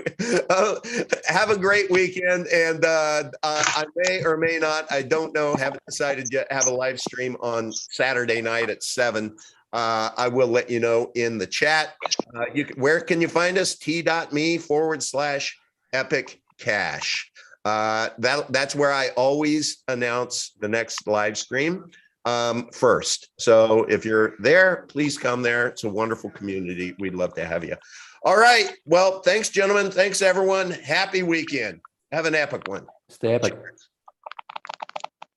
Speaker 1: Have a great weekend. And I may or may not, I don't know, haven't decided yet, have a live stream on Saturday night at 7. I will let you know in the chat. Where can you find us? t.me/Epic Cash. That's where I always announce the next live stream first. So if you're there, please come there. It's a wonderful community. We'd love to have you. All right. Well, thanks, gentlemen. Thanks, everyone. Happy weekend. Have an epic one.
Speaker 3: Stay epic.
Speaker 1: Cheers.